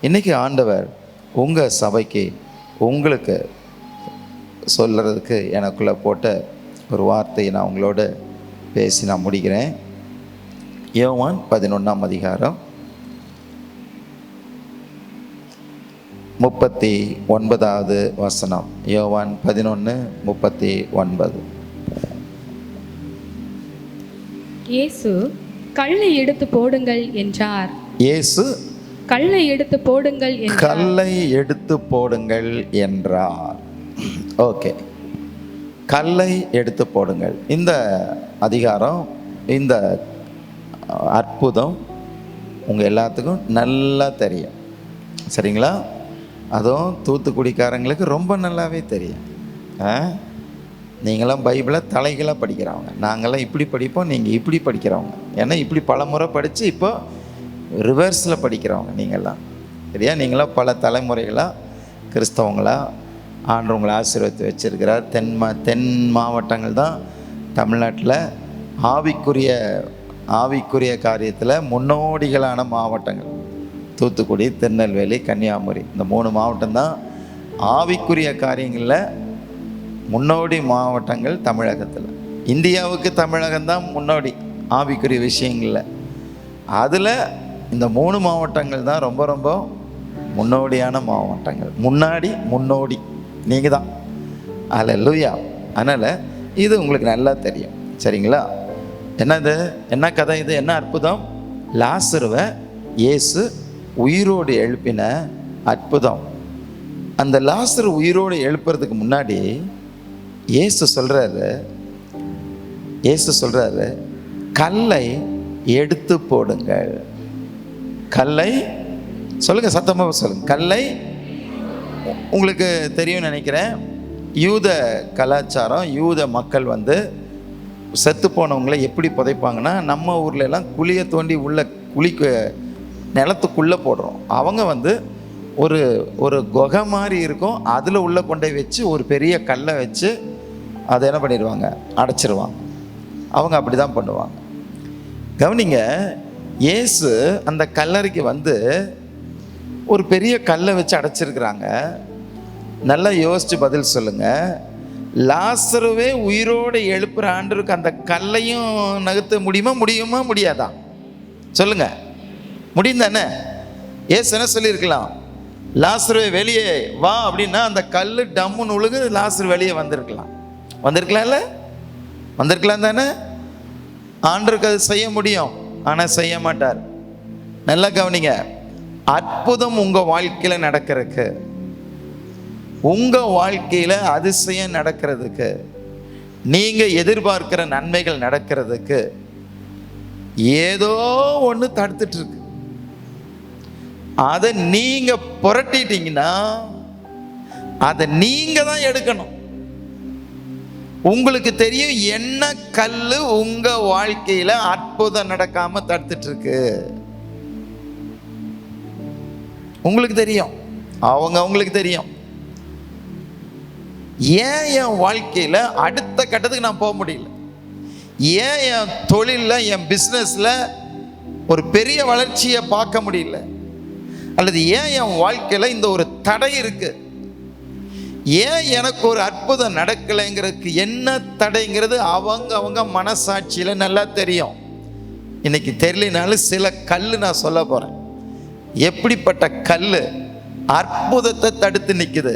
இன்றைக்கி ஆண்டவர் உங்கள் சபைக்கு உங்களுக்கு சொல்கிறதுக்கு எனக்குள்ளே போட்ட ஒரு வார்த்தையை நான் உங்களோட பேசி நான் முடிக்கிறேன். யோவான் 11ஆம் அதிகாரம் 39வது வசனம். யோவான் 11:39. இயேசு கல்லை எடுத்து போடுங்கள் என்றார். இயேசு கல்லை எடுத்து போடுங்கள் என்றார். கல்லை எடுத்து போடுங்கள் என்றார். ஓகே, கல்லை எடுத்து போடுங்கள். இந்த அதிகாரம், இந்த அற்புதம் உங்கள் எல்லாத்துக்கும் நல்லா தெரியும், சரிங்களா? அதுவும் தூத்துக்குடிக்காரங்களுக்கு ரொம்ப நல்லாவே தெரியும். நீங்களாம் பைபிளை தலைகளாக படிக்கிறவங்க, நாங்களாம் இப்படி படிப்போம், நீங்கள் இப்படி படிக்கிறவங்க. ஏன்னா இப்படி பல முறை படித்து இப்போ ரிவர்ஸில் படிக்கிறவங்க நீங்கள்லாம், சரியா? நீங்களாம் பல தலைமுறைகளாக கிறிஸ்தவங்களாக ஆண்டவங்களை ஆசீர்வதித்து வச்சிருக்கிறார். தென் மாவட்டங்கள் தான் தமிழ்நாட்டில் ஆவிக்குரிய காரியத்தில் முன்னோடிகளான மாவட்டங்கள். தூத்துக்குடி, திருநெல்வேலி, கன்னியாகுமரி, இந்த 3 மாவட்டம்தான் ஆவிக்குரிய காரியங்களில் முன்னோடி மாவட்டங்கள் தமிழகத்தில். இந்தியாவுக்கு தமிழகம்தான் முன்னோடி ஆவிக்குரிய விஷயங்களில். அதில் இந்த 3 மாவட்டங்கள் தான் ரொம்ப ரொம்ப முன்னோடியான மாவட்டங்கள். முன்னோடி நீங்கள் தான். அல்லேலூயா. அதனால் இது உங்களுக்கு நல்லா தெரியும், சரிங்களா? என்ன கதை இது? என்ன அற்புதம்? லாசருவை இயேசு உயிரோடு எழுப்பின அற்புதம். அந்த லாசரு உயிரோடு எழுப்புறதுக்கு முன்னாடி இயேசு சொல்கிறாரு கல்லை எடுத்து போடுங்கள். கல்லை சொல்லுங்கள், சத்தமாக சொல்லுங்கள். கல்லை. உங்களுக்கு தெரியும்னு நினைக்கிறேன், யூத கலாச்சாரம், யூத மக்கள் செத்து போனவங்களை எப்படி புதைப்பாங்கன்னா, நம்ம ஊர்ல எல்லாம் குழியை தோண்டி உள்ள நிலத்துக்குள்ளே போடுறோம். அவங்க ஒரு குகை மாதிரி இருக்கும், அதில் உள்ளே கொண்டே வச்சு ஒரு பெரிய கல்லை வச்சு அதை என்ன பண்ணிடுவாங்க, அடைச்சிருவாங்க. அவங்க அப்படி தான் பண்ணுவாங்க. கவனிங்க, இயேசு அந்த கல்லறைக்கு ஒரு பெரிய கல்லை வச்சு அடைச்சிருக்கிறாங்க. நல்லா யோசித்து பதில் சொல்லுங்கள். லாசருவே உயிரோடு எழுப்புற ஆண்டருக்கு அந்த கல்லையும் நகர்த்த முடியுமா முடியாதா? சொல்லுங்கள். முடியும் தானே? ஏசு என்ன சொல்லியிருக்கலாம்? லாசருவே வெளியே வா அப்படின்னா அந்த கல் டம்முன்னு உழுகு, லாசரு வெளியே வந்திருக்கலாம் தானே? ஆண்டருக்கு அது செய்ய முடியும், ஆனால் செய்ய மாட்டார். நல்லா கவனிங்க, அற்புதம் உங்கள் வாழ்க்கையில் நடக்கிறதுக்கு, உங்கள் வாழ்க்கையில் அதிசயம் நடக்கிறதுக்கு, நீங்கள் எதிர்பார்க்கிற நன்மைகள் நடக்கிறதுக்கு ஏதோ ஒன்று தடுத்துட்டு இருக்கு. அதை நீங்கள் புரட்டிட்டீங்கன்னா அதை நீங்கள் தான் எடுக்கணும். உங்களுக்கு தெரியும் என்ன கல் உங்கள் வாழ்க்கையில் அற்புதம் நடக்காமல் தடுத்துட்டு இருக்கு. உங்களுக்கு தெரியும், அவங்களுக்கு தெரியும். ஏன் என் வாழ்க்கையில் அடுத்த கட்டத்துக்கு நான் போக முடியல? ஏன் என் தொழிலில், என் பிஸ்னஸில் ஒரு பெரிய வளர்ச்சியை பார்க்க முடியல? அல்லது ஏன் என் வாழ்க்கையில் இந்த ஒரு தடை இருக்கு? ஏன் எனக்கு ஒரு அற்புதம் நடக்கலைங்கிறதுக்கு என்ன தடைங்கிறது அவங்க மனசாட்சியில் நல்லா தெரியும். இன்னைக்கு தெரியலனாலும் சில கல் நான் சொல்ல போகிறேன். எப்படிப்பட்ட கல் அற்புதத்தை தடுத்து நிற்குது?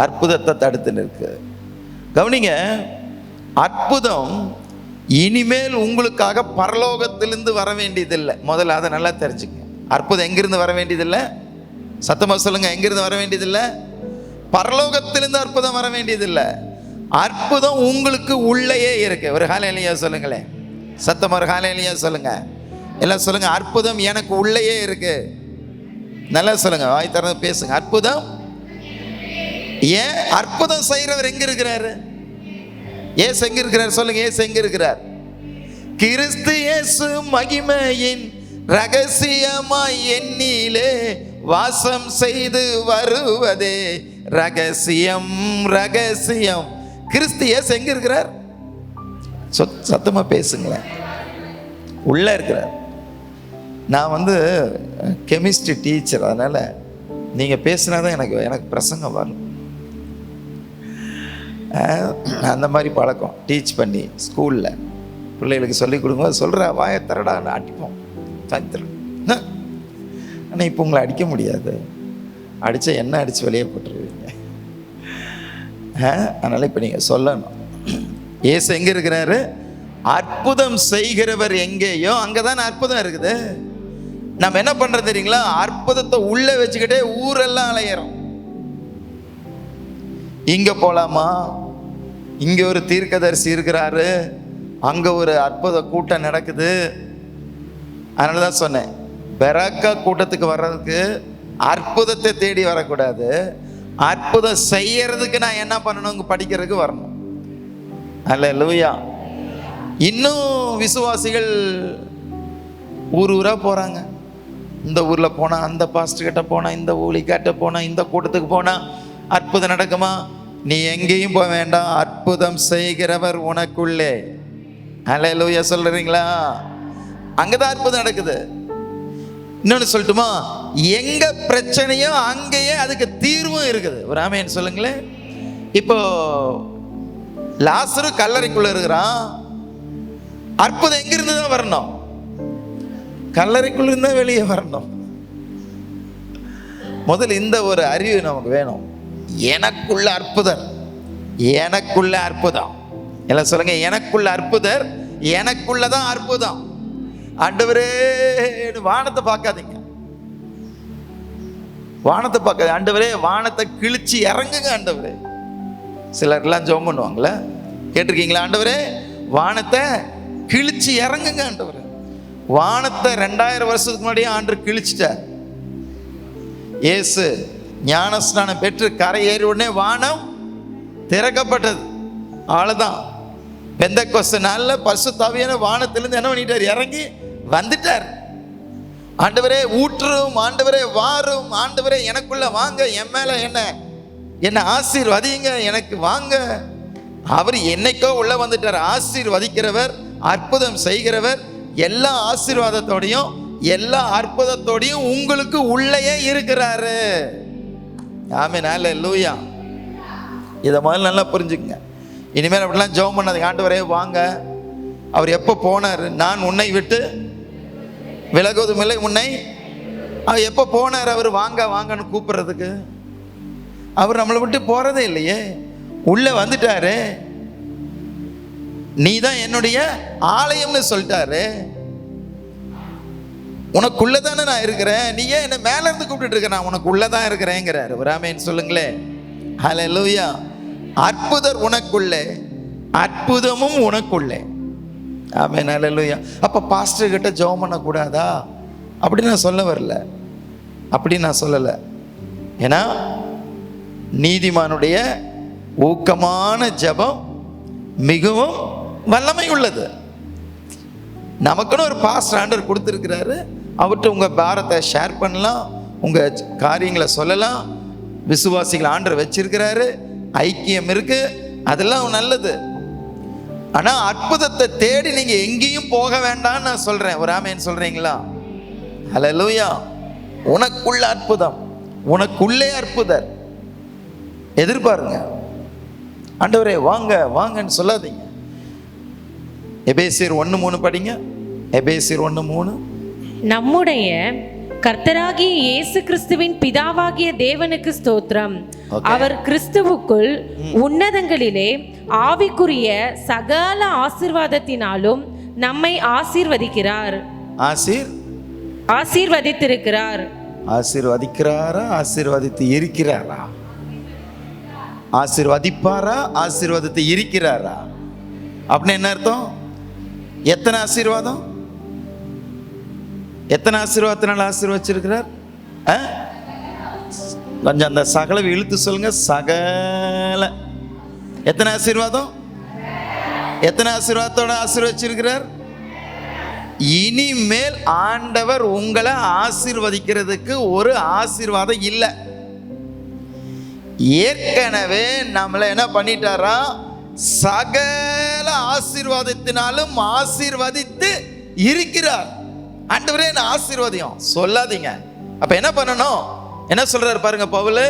அற்புதத்தை தடுத்து நிற்கு. கவனிங்க, அற்புதம் இனிமேல் உங்களுக்காக பரலோகத்திலிருந்து வர வேண்டியதில்லை. முதல்ல அதை நல்லா தெரிஞ்சுங்க. அற்புதம் எங்கிருந்து வர வேண்டியதில்லை? சத்தமாக சொல்லுங்க, எங்கிருந்து வர வேண்டியதில்லை? பரலோகத்திலிருந்து அற்புதம் வர வேண்டியதில்லை. அற்புதம் உங்களுக்கு உள்ளேயே இருக்கு. ஒரு ஹல்லேலூயா சொல்லுங்களேன். சத்தமாக ஒரு ஹல்லேலூயா சொல்லுங்க. எல்லாம் சொல்லுங்க, அற்புதம் எனக்கு உள்ளேயே இருக்கு. நல்லா சொல்லுங்க, வாய் திறந்து பேசுங்க. அற்புதம். ஏன் அற்புதம் செய்கிறவர் எங்க இருக்கிறாரு? ஏசு எங்க இருக்கிறார்? சொல்லுங்க, ஏசு எங்க இருக்கிறார்? கிறிஸ்து இயேசு மகிமையின் ரகசியமாய் என்னிலே வாசம் செய்து வருவதே ரகசியம். ரகசியம். கிறிஸ்து இயேசு எங்க இருக்கிறார்? சத்தமா பேசுங்களேன். உள்ள இருக்கிறார். நான் கெமிஸ்ட்ரி டீச்சர், அதனால் நீங்கள் பேசினா தான் எனக்கு பிரசங்கம் வரும். அந்த மாதிரி பழக்கம். டீச் பண்ணி ஸ்கூலில் பிள்ளைகளுக்கு சொல்லிக் கொடுக்கும்போது சொல்கிற வாயை தரடா அடிப்போம் சாயந்தரம். ஆனால் இப்போ உங்களை அடிக்க முடியாது, அடித்தா என்ன அடித்து வெளியே போட்டுருவீங்க. அதனால் இப்போ நீங்கள் சொல்லணும். இயேசு எங்கே இருக்கிறாரு? அற்புதம் செய்கிறவர் எங்கேயோ அங்கே தானே அற்புதம் இருக்குது. நம்ம என்ன பண்ணுறது தெரியுங்களா? அற்புதத்தை உள்ளே வச்சுக்கிட்டே ஊரெல்லாம் அலையிறோம். இங்கே போகலாமா, இங்கே ஒரு தீர்க்கதரிசி இருக்கிறாரு, அங்கே ஒரு அற்புத கூட்டம் நடக்குது. அதனால தான் சொன்னேன், பெராக்கா கூட்டத்துக்கு வர்றதுக்கு அற்புதத்தை தேடி வரக்கூடாது, அற்புதம் செய்யறதுக்கு நான் என்ன பண்ணணும் படிக்கிறதுக்கு வரணும். அல்லேலூயா. இன்னும் விசுவாசிகள் ஊர் ஊராக போகிறாங்க. இந்த ஊரில் போனால் அந்த பாஸ்டர் கிட்ட போனால், இந்த ஊழிக்கிட்ட போனால், இந்த கூட்டத்துக்கு போனால் அற்புதம் நடக்குமா? நீ எங்கேயும் போக வேண்டாம், அற்புதம் செய்கிறவர் உனக்குள்ளே. அல்லேலூயா சொல்றீங்களா? அங்கதான் அற்புதம் நடக்குது. இன்னொன்னு சொல்லட்டுமா? எங்க பிரச்சனையோ அங்கேயே அதுக்கு தீர்வும் இருக்குது. ஒரு ஆமென் சொல்லுங்களேன். இப்போ லாசரு கல்லறைக்குள்ள இருக்கிறான். அற்புதம் எங்கிருந்து தான் வரணும்? கல்லறைக்குள்ள இருந்தா வெளியே வரணும். முதல்ல இந்த ஒரு அறிவு நமக்கு வேணும். எனக்குள்ள அற்புதர், எனக்குள்ள அற்புதம். எல்லாம் சொல்லுங்க, எனக்குள்ள அற்புதர், எனக்குள்ளதான் அற்புதம். ஆண்டவரே வானத்தை பார்க்காதீங்க, வானத்தை பார்க்காது. ஆண்டவரே வானத்தை கிழிச்சு இறங்குங்க ஆண்டவரே. சிலர்லாம் ஜெபம் பண்ணுவாங்களே, கேட்டிருக்கீங்களா? ஆண்டவரே வானத்தை கிழிச்சு இறங்குங்க ஆண்டவரே. வானத்தை 2000 வருஷத்துக்கு முன்னாடியே ஆண்டு கிழிச்சிட்டார். இயேசு ஞானஸ்நானம் பெற்று கரை ஏறி உடனே வானம் திறக்கப்பட்டது. அவ்வளோதான். பெந்தெக்கோஸ்து நாளில் பரிசுத்த ஆவியான வானத்திலிருந்து என்ன பண்ணிட்டார்? இறங்கி வந்துட்டார். ஆண்டவரே ஊற்றும், ஆண்டவரே வாரும், ஆண்டவரே எனக்குள்ள வாங்க, என் மேல என்ன ஆசீர்வதிங்க, எனக்கு வாங்க. அவர் என்னைக்கோ உள்ள வந்துட்டார். ஆசீர்வதிக்கிறவர், அற்புதம் செய்கிறவர், எல்லா ஆசீர்வாதத்தோடையும் எல்லா அற்புதத்தோடையும் உங்களுக்கு உள்ளேயே இருக்கிறாரு. ஆமென். அல்லேலூயா. இதை முதல்ல நல்லா புரிஞ்சுக்கங்க. இனிமேல் அப்படிலாம் ஜெபம் பண்ணாதீங்க. ஆண்டவரே வாங்க. அவர் எப்போ போனார்? நான் உன்னை விட்டு விலகுவதும் இல்லை, உன்னை. அவர் எப்போ போனார்? அவர் வாங்க வாங்கன்னு கூப்பிடுறதுக்கு. அவர் நம்மளை விட்டு போறதே இல்லையே, உள்ள வந்துட்டாரு. நீ தான் என்னுடைய ஆலயம்னு சொல்லிட்டாரு. உனக்குள்ளதானே நான் இருக்கிறேன், நீ ஏன் என்ன மேல இருந்து கூப்பிட்டு இருக்க? நான் உனக்குள்ளதான் இருக்கிறேங்கிறாரு. ஒரு ஆமென் சொல்லுங்களேன். ஹல்லேலூயா. அற்புதர் உனக்குள்ளே, அற்புதமும் உனக்குள்ளே. ஆமென். ஹல்லேலூயா. அப்ப பாஸ்டர் கிட்ட ஜெபம் பண்ணக்கூடாதா? அப்படி நான் சொல்ல வரல, அப்படி நான் சொல்லல. ஏன்னா நீதிமானுடைய ஊக்கமான ஜெபம் மிகவும் வல்லமை உள்ளது. நமக்குன்னு ஒரு பாஸ்டர் ஆண்டவர் கொடுத்துருக்கிறாரு. அவர்கிட்ட உங்கள் பாரத்தை ஷேர் பண்ணலாம், உங்கள் காரியங்களை சொல்லலாம். விசுவாசிகள் ஆண்டவர் வச்சிருக்கிறாரு, ஐக்கியம் இருக்கு, அதெல்லாம் நல்லது. ஆனால் அற்புதத்தை தேடி நீங்கள் எங்கேயும் போக வேண்டாம்னு நான் சொல்கிறேன். ஒரு ஆமென் சொல்கிறீங்களா? ஹல்லேலூயா. உனக்குள்ள அற்புதம், உனக்குள்ளே அற்புதர். எதிர்பாருங்க. ஆண்டவரே வாங்க வாங்கன்னு சொல்லாதீங்க. எபேசியர் 1:3 படிங்க. எபேசியர் 1:3. நம்முடைய கர்த்தராகிய இயேசு கிறிஸ்துவின் பிதாவாகிய தேவனுக்கு ஸ்தோத்திரம். அவர் கிறிஸ்துவுக்குள் உன்னதங்களிலே ஆவிக்குரிய சகல ஆசீர்வாதத்தினாலும் நம்மை ஆசீர்வதிக்கிறார். ஆசீர்வதித்திருக்கிறார். ஆசீர்வதிக்கிறாரா? ஆசீர்வதித்து இருக்கிறாரா? ஆசீர்வதிப்பாரா? ஆசீர்வதித்து இருக்கிறாரா? அப்படின்னு என்ன அர்த்தம்? எத்தனை ஆசீர்வாதம்? எத்தனை ஆசீர்வாதத்தினால ஆசீர்வச்சிருக்கிறார்? கொஞ்சம் அந்த சகல இழுத்து சொல்லுங்க. சகல. எத்தனை ஆசீர்வாதம்? எத்தனை ஆசீர்வாதத்தோட ஆசீர்வச்சிருக்கிறார்? இனிமேல் ஆண்டவர் உங்களை ஆசீர்வதிக்கிறதுக்கு ஒரு ஆசீர்வாதம் இல்லை. ஏற்கனவே நம்மளை என்ன பண்ணிட்டாரா? சகல ஆசீர்வாதத்தினாலும் ஆசீர்வதித்து இருக்கிறார். ஆண்டவரே என்ன ஆசீர்வாதியம் சொல்லாதீங்க. அப்ப என்ன பண்ணணும்? என்ன சொல்றாரு பாருங்க பவுல்,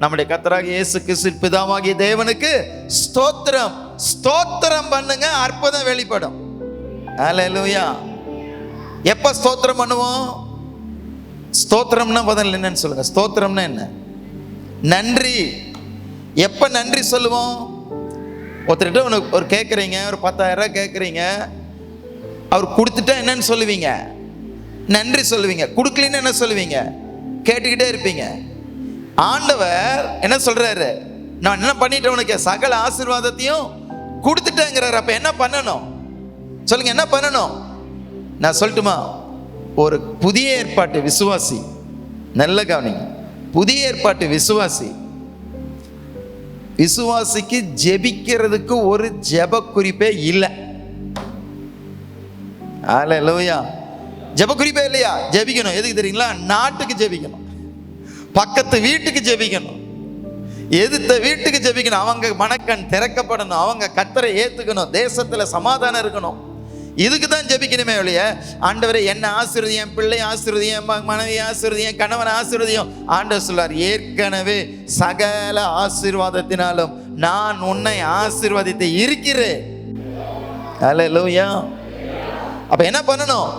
நம்முடைய கர்த்தராகிய இயேசு கிறிஸ்து பிதாவாகிய தேவனுக்கு ஸ்தோத்திரம். ஸ்தோத்திரம் பண்ணுங்க, அற்புதம் வெளிப்படும். ஹல்லேலூயா. எப்ப ஸ்தோத்திரம் பண்ணுவோம்? ஸ்தோத்திரம்னா முதல்ல என்னன்னு சொல்லுங்க. ஸ்தோத்திரம்னா என்ன? நன்றி. எப்ப நன்றி சொல்லுவோம்? ஒருத்தர்கிட்ட உனக்கு ஒரு கேட்குறீங்க, ஒரு 10,000 கேட்குறீங்க, அவர் கொடுத்துட்டா என்னன்னு சொல்லுவீங்க? நன்றி சொல்லுவீங்க. கொடுக்கலன்னு என்ன சொல்லுவீங்க? கேட்டுக்கிட்டே இருப்பீங்க. ஆண்டவர் என்ன சொல்றாரு? நான் என்ன பண்ணிட்டேன்? உனக்கு சகல ஆசீர்வாதத்தையும் கொடுத்துட்டேங்கிறார். அப்ப என்ன பண்ணணும் சொல்லுங்க? என்ன பண்ணணும்? நான் சொல்லட்டுமா? ஒரு புதிய ஏற்பாட்டு விசுவாசி, நல்ல கவனிங்க, புதிய ஏற்பாட்டு விசுவாசிக்கு ஜெபிக்கிறதுக்கு ஒரு ஜெப குறிப்பே இல்லை. ஹல்லேலூயா. ஜெப குறிப்பே இல்லையா? ஜெபிக்கணும். எதுக்கு தெரியுங்களா? நாட்டுக்கு ஜெபிக்கணும், பக்கத்து வீட்டுக்கு ஜெபிக்கணும், எதிர்த்த வீட்டுக்கு ஜெபிக்கணும். அவங்க மனக்கண் திறக்கப்படணும், அவங்க கர்த்தரை ஏத்துக்கணும், தேசத்துல சமாதானம் இருக்கணும். இதுக்கு தான் ஜெபிக்கணுமே ஒழிய ஆண்டவரே என்ன ஆசீர்வதியும், என் பிள்ளை ஆசீர்வதியும், என் மனைவி ஆசீர்வதியும், என் கணவன் ஆசீர்வதியும். ஆண்டவர் சொல்லார், ஏற்கனவே சகல ஆசீர்வாதத்தினாலும் நான் உன்னை ஆசீர்வதித்து இருக்கிறேன். ஹல்லேலூயா. அப்ப என்ன பண்ணணும்?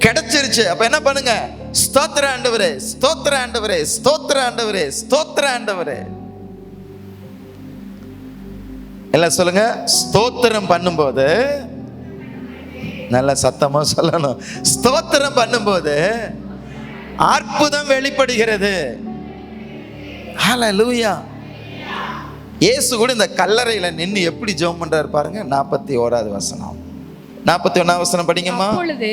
கிடைச்சிருச்சு. அப்ப என்ன பண்ணுங்க? ஸ்தோத்திர ஆண்டவரே, ஸ்தோத்திர ஆண்டவரே, ஸ்தோத்திர ஆண்டவரே, ஸ்தோத்திர ஆண்டவரே. எல்லாம் சொல்லுங்க. ஸ்தோத்திரம் பண்ணும்போது, நல்ல சத்தமா சொல்லணும், ஸ்தோத்திரம் பண்ணும்போது அற்புதம் வெளிப்படுகிறது. ஹல்லேலூயா. இயேசு கூட இந்த கல்லறையில நின்று எப்படி ஜெபம் பண்றாரு பாருங்க. 41வது வசனம், 41வது வசனம் படிங்கம்மா. அப்பொழுது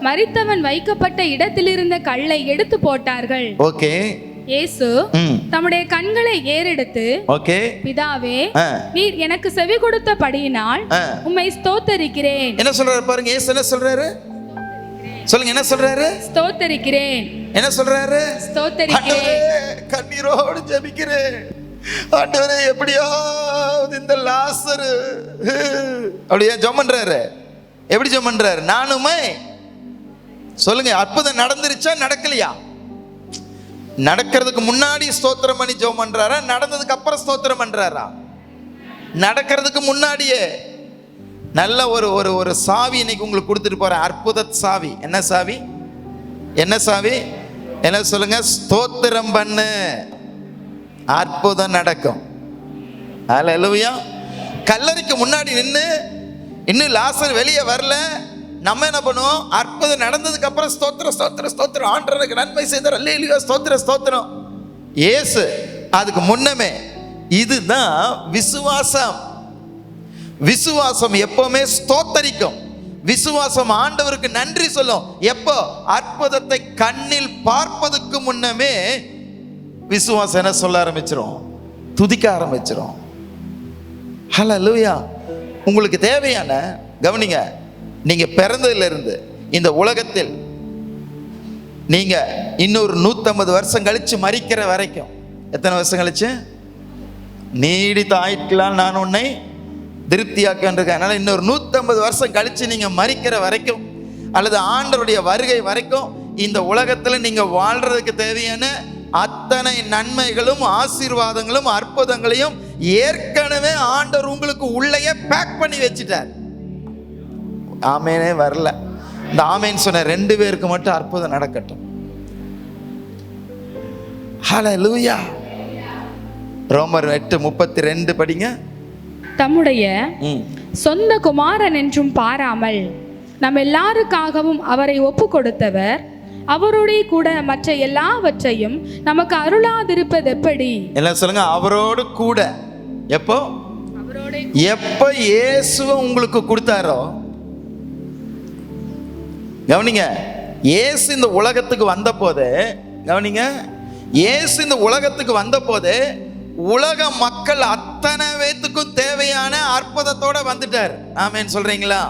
மரித்தவன் வைக்கப்பட்ட இடத்திலிருந்த கல்லை எடுத்து போட்டார்கள். ஓகே. இயேசு தம்முடைய கண்களை ஏறெடுத்து, ஓகே, பிதாவே, நீர் எனக்கு செவி கொடுத்தபடியினால் உம்மை ஸ்தோத்தரிக்கிறேன். என்ன சொல்றாரு பாருங்க. இயேசு என்ன சொல்றாரு சொல்லுங்க? என்ன சொல்றாரு? ஸ்தோத்தரிக்கிறேன். என்ன சொல்றாரு? ஸ்தோத்தரிக்கிறேன். கண்ணீரோடு ஜெபிக்கிறேன். ஆண்டவரே, எப்படியாவது இந்த லாசரு, அப்படியே ஜெபம் பண்றாரு. எப்படி ஜெபம் பண்றாரு? நானுமே சொல்லுங்க. அற்புதம் நடந்துருச்சா நடக்கலையா? நடக்கிறதுக்கு முன்னாடி ஸ்தோத்திரம் பண்ணி ஜெபம் பண்றாரா? நடந்ததுக்கு அப்புறம் ஸ்தோத்திரம் பண்றாரா? நடக்கிறதுக்கு முன்னாடியே. நல்ல ஒரு ஒரு ஒரு சாவி இன்னைக்கு உங்களுக்கு கொடுத்துட்டு போறேன். அற்புத சாவி. என்ன சாவி? என்ன சாவி? என்ன சொல்லுங்க? ஸ்தோத்திரம் பண்ணு, அற்புதம் நடக்கும். ஹல்லேலூயா. கல்லறைக்கு முன்னாடி நின்று இன்னும் லாசர் வெளியே வரல, நம்ம என்ன பண்ணுவோம்? அற்புதம் நடந்ததுக்கு அப்புறம் ஸ்தோத்திரம், ஸ்தோத்திரம், ஸ்தோத்திரம், ஆண்டவருக்கு நன்மை செய்தார், அல்லேலூயா, ஸ்தோத்திரம், ஸ்தோத்திரம். இயேசு அதுக்கு முன்னமே. இதுதான் விசுவாசம். விசுவாசம் எப்பவுமே ஸ்தோத்தரிக்கும். விசுவாசம் ஆண்டவருக்கு நன்றி சொல்லும். எப்போ? அற்புதத்தை கண்ணில் பார்ப்பதற்கு முன்னமே விசுவாசம் என்ன சொல்ல ஆரம்பிச்சிரும்? துதிக்க ஆரம்பிச்சிரும். ஹல்லேலூயா. உங்களுக்கு தேவையான, கவனிங்க, நீங்க பிறந்ததுல இருந்து இந்த உலகத்தில் நீங்க இன்னொரு 150 வருஷம் கழிச்சு மரிக்கிற வரைக்கும், எத்தனை வருஷம் கழிச்சு? நீடித்த ஆயுட்களால் நான் உன்னை திருப்தியாக்கின்றிருக்கேன். அதனால இன்னொரு 150 வருஷம் கழிச்சு நீங்க மரிக்கிற வரைக்கும், அல்லது ஆண்டவருடைய வருகை வரைக்கும், இந்த உலகத்துல நீங்க வாழ்றதுக்கு தேவையான அத்தனை நன்மைகளும் ஆசீர்வாதங்களும் அற்புதங்களையும் ஏற்கனவே ஆண்டவர் உங்களுக்கு உள்ளேயே பேக் பண்ணி வச்சுட்டார். ஆமேனே வரல. இந்த ஆமேன் சொன்ன 2 பேருக்கு மட்டும் அற்புதம் நடக்கட்டும். ஹல்லேலூயா. ரோமர் 8:32 படிங்க. தம்முடைய சொந்த குமாரன் என்றும் பாராமல் நம் எல்லாருக்காகவும் அவரை ஒப்பு கொடுத்தவர் அவரோட கூட மற்ற எல்லாவற்றையும் நமக்கு அருளாதிருப்பது எப்படி? எல்லாம் சொல்லுங்க. அவரோடு கூட. எப்போ? எப்ப இயேசுவை உங்களுக்கு கொடுத்தாரோ, கவனிங்க, இயேசு இந்த உலகத்துக்கு வந்த போது, கவனிங்க, இயேசு இந்த உலகத்துக்கு வந்த போது உலக மக்கள் அத்தனை பேத்துக்கும் தேவையான அற்புதத்தோட வந்துட்டார். ஆமென் சொல்றீங்களா?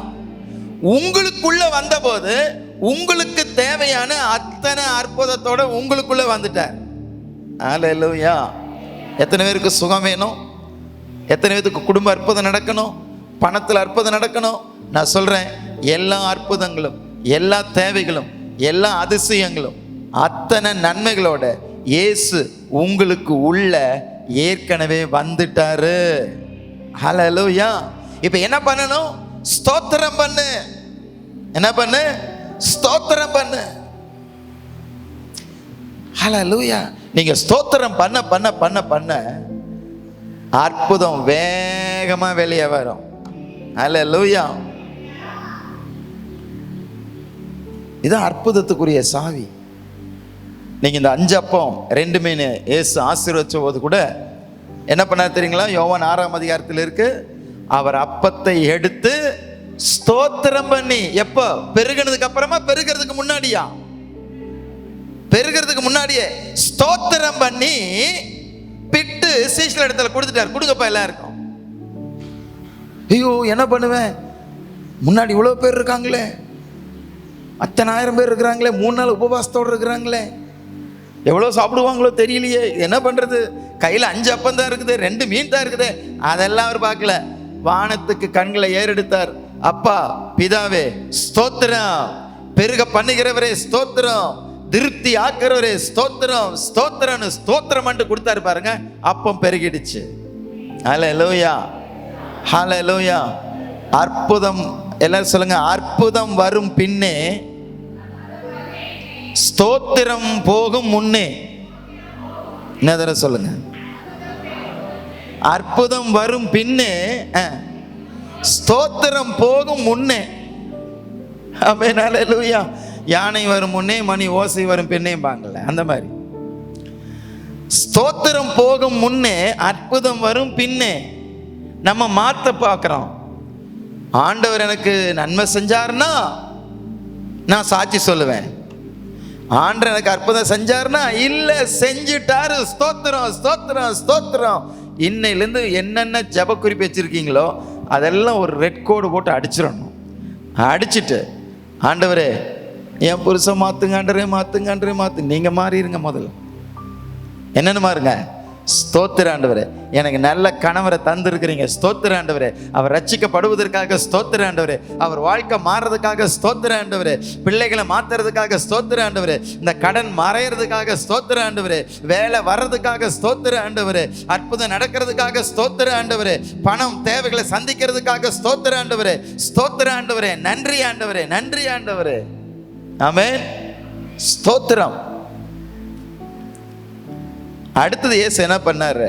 உங்களுக்குள்ள வந்த போது உங்களுக்கு தேவையான அத்தனை அற்புதத்தோட உங்களுக்குள்ள வந்துட்டார். ஹல்லேலூயா. எத்தனை பேருக்கு சுகம் வேணும்? எத்தனை பேருக்கு குடும்ப அற்புதம் நடக்கணும்? பணத்தில் அற்புதம் நடக்கணும்? நான் சொல்றேன், எல்லா அற்புதங்களும் எல்லா தேவைகளும், எல்லா அதிசயங்களும், அத்தனை நன்மைகளோட இயேசு உங்களுக்கு உள்ள ஏற்கனவே வந்துட்டாரு. ஹல்லேலூயா. இப்போ என்ன பண்ணணும்? ஸ்தோத்திரம் பண்ணு. என்ன பண்ணு? ஸ்தோத்திரம் பண்ணு. ஹல்லேலூயா. நீங்க ஸ்தோத்திரம் பண்ண பண்ண பண்ண பண்ண அற்புதம் வேகமா வெளியே வரும். ஹல்லேலூயா. இது அற்புதத்துக்குரிய சாவி. நீங்க இந்த 5 அப்பம் 2 மீன் இயேசு ஆசீர்வதிச்ச போது கூட என்ன பண்ணார் தெரியுங்களா? யோவான் 6ஆம் அதிகாரத்தில் இருக்கு. அவர் அப்பத்தை எடுத்து ஸ்தோத்திரம் பண்ணி, எப்போ? பெருகினதுக்கு அப்புறமா? பெருகிறதுக்கு முன்னாடியா? பெருகிறதுக்கு முன்னாடியே ஸ்தோத்திரம் பண்ணி பிட்டு சீஷர்கள் இடத்துல கொடுத்துட்டார். கொடுங்கப்பா எல்லாருக்கும். ஐயோ என்ன பண்ணுவேன், முன்னாடி இவ்வளோ பேர் இருக்காங்களே, அத்தனை ஆயிரம் பேர் இருக்கிறாங்களே, 3 நாள் உபவாசத்தோடு இருக்கிறாங்களே, எவ்வளோ சாப்பிடுவாங்களோ தெரியலையே, என்ன பண்ணுறது? கையில் 5 அப்பம் தான் இருக்குது, 2 மீன் தான் இருக்குது. அதெல்லாம் அவர் பார்க்கல. வானத்துக்கு கண்களை ஏறெடுத்தார். அப்பா பிதாவே ஸ்தோத்திரம், பெருக பண்ணுகிறவரே ஸ்தோத்திரம், திருப்தி ஆக்குறவரே ஸ்தோத்திரம், ஸ்தோத்திரம்னு ஸ்தோத்திரம் மட்டும் கொடுத்தாரு பாருங்க. அப்பம் பெருகிடுச்சு. ஹல்லேலூயா, ஹல்லேலூயா. அற்புதம், எல்லாரும் சொல்லுங்க, அற்புதம் வரும் பின்னே ஸ்தோத்திரம் போகும் முன்னே. என்ன தடவை சொல்லுங்க? அற்புதம் வரும் பின்னே ஸ்தோத்திரம் போகும் முன்னே. ஆமென், ஹல்லேலூயா. யானை வரும் முன்னே மணி ஓசை வரும் பின்னேம்பாங்கல்ல, அந்த மாதிரி ஸ்தோத்திரம் போகும் முன்னே அற்புதம் வரும் பின்னே. நம்ம மாத்த பார்க்கிறோம். ஆண்டவர் எனக்கு நன்மை செஞ்சார்னா நான் சாட்சி சொல்லுவேன். ஆண்டவர் எனக்கு அற்புதம் செஞ்சார்னா இல்ல செஞ்சுட்டாரு, ஸ்தோத்திரம் ஸ்தோத்திரம் ஸ்தோத்திரம். இன்னையிலேருந்து என்னென்ன ஜெப குறிப்பு வச்சிருக்கீங்களோ அதெல்லாம் ஒரு ரெட் கோடு போட்டு அடிச்சிடணும். அடிச்சுட்டு ஆண்டவரே என் புருஷன் மாத்துங்க ஆண்டவரே, மாத்துங்க ஆண்டவரே, மாத்து. நீங்க மாறிடுங்க. முதல்ல என்னென்ன மாறுங்க? ஸ்தோத்திர ஆண்டவரே, எனக்கு நல்ல கணவரை தந்திருக்கிறீங்க, ஸ்தோத்திர ஆண்டவரே. அவர் ரட்சிக்கப்படுவதற்காக ஸ்தோத்திர ஆண்டவரே, அவர் வாழ்க்கை மாறுறதுக்காக ஸ்தோத்திர ஆண்டவரே, பிள்ளைகளை மாத்துறதுக்காக ஸ்தோத்திர ஆண்டவரே, இந்த கடன் மறையிறதுக்காக ஸ்தோத்திர ஆண்டவரே, வேலை வர்றதுக்காக ஸ்தோத்திர ஆண்டவரே, அற்புதம் நடக்கிறதுக்காக ஸ்தோத்திர ஆண்டவரே, பணம் தேவைகளை சந்திக்கிறதுக்காக ஸ்தோத்திர ஆண்டவரே, ஸ்தோத்திர ஆண்டவரே, நன்றி ஆண்டவரே, நன்றி ஆண்டவரே. ஆமென், ஸ்தோத்திரம். அடுத்தது இயேசு என்ன பண்ணாரு?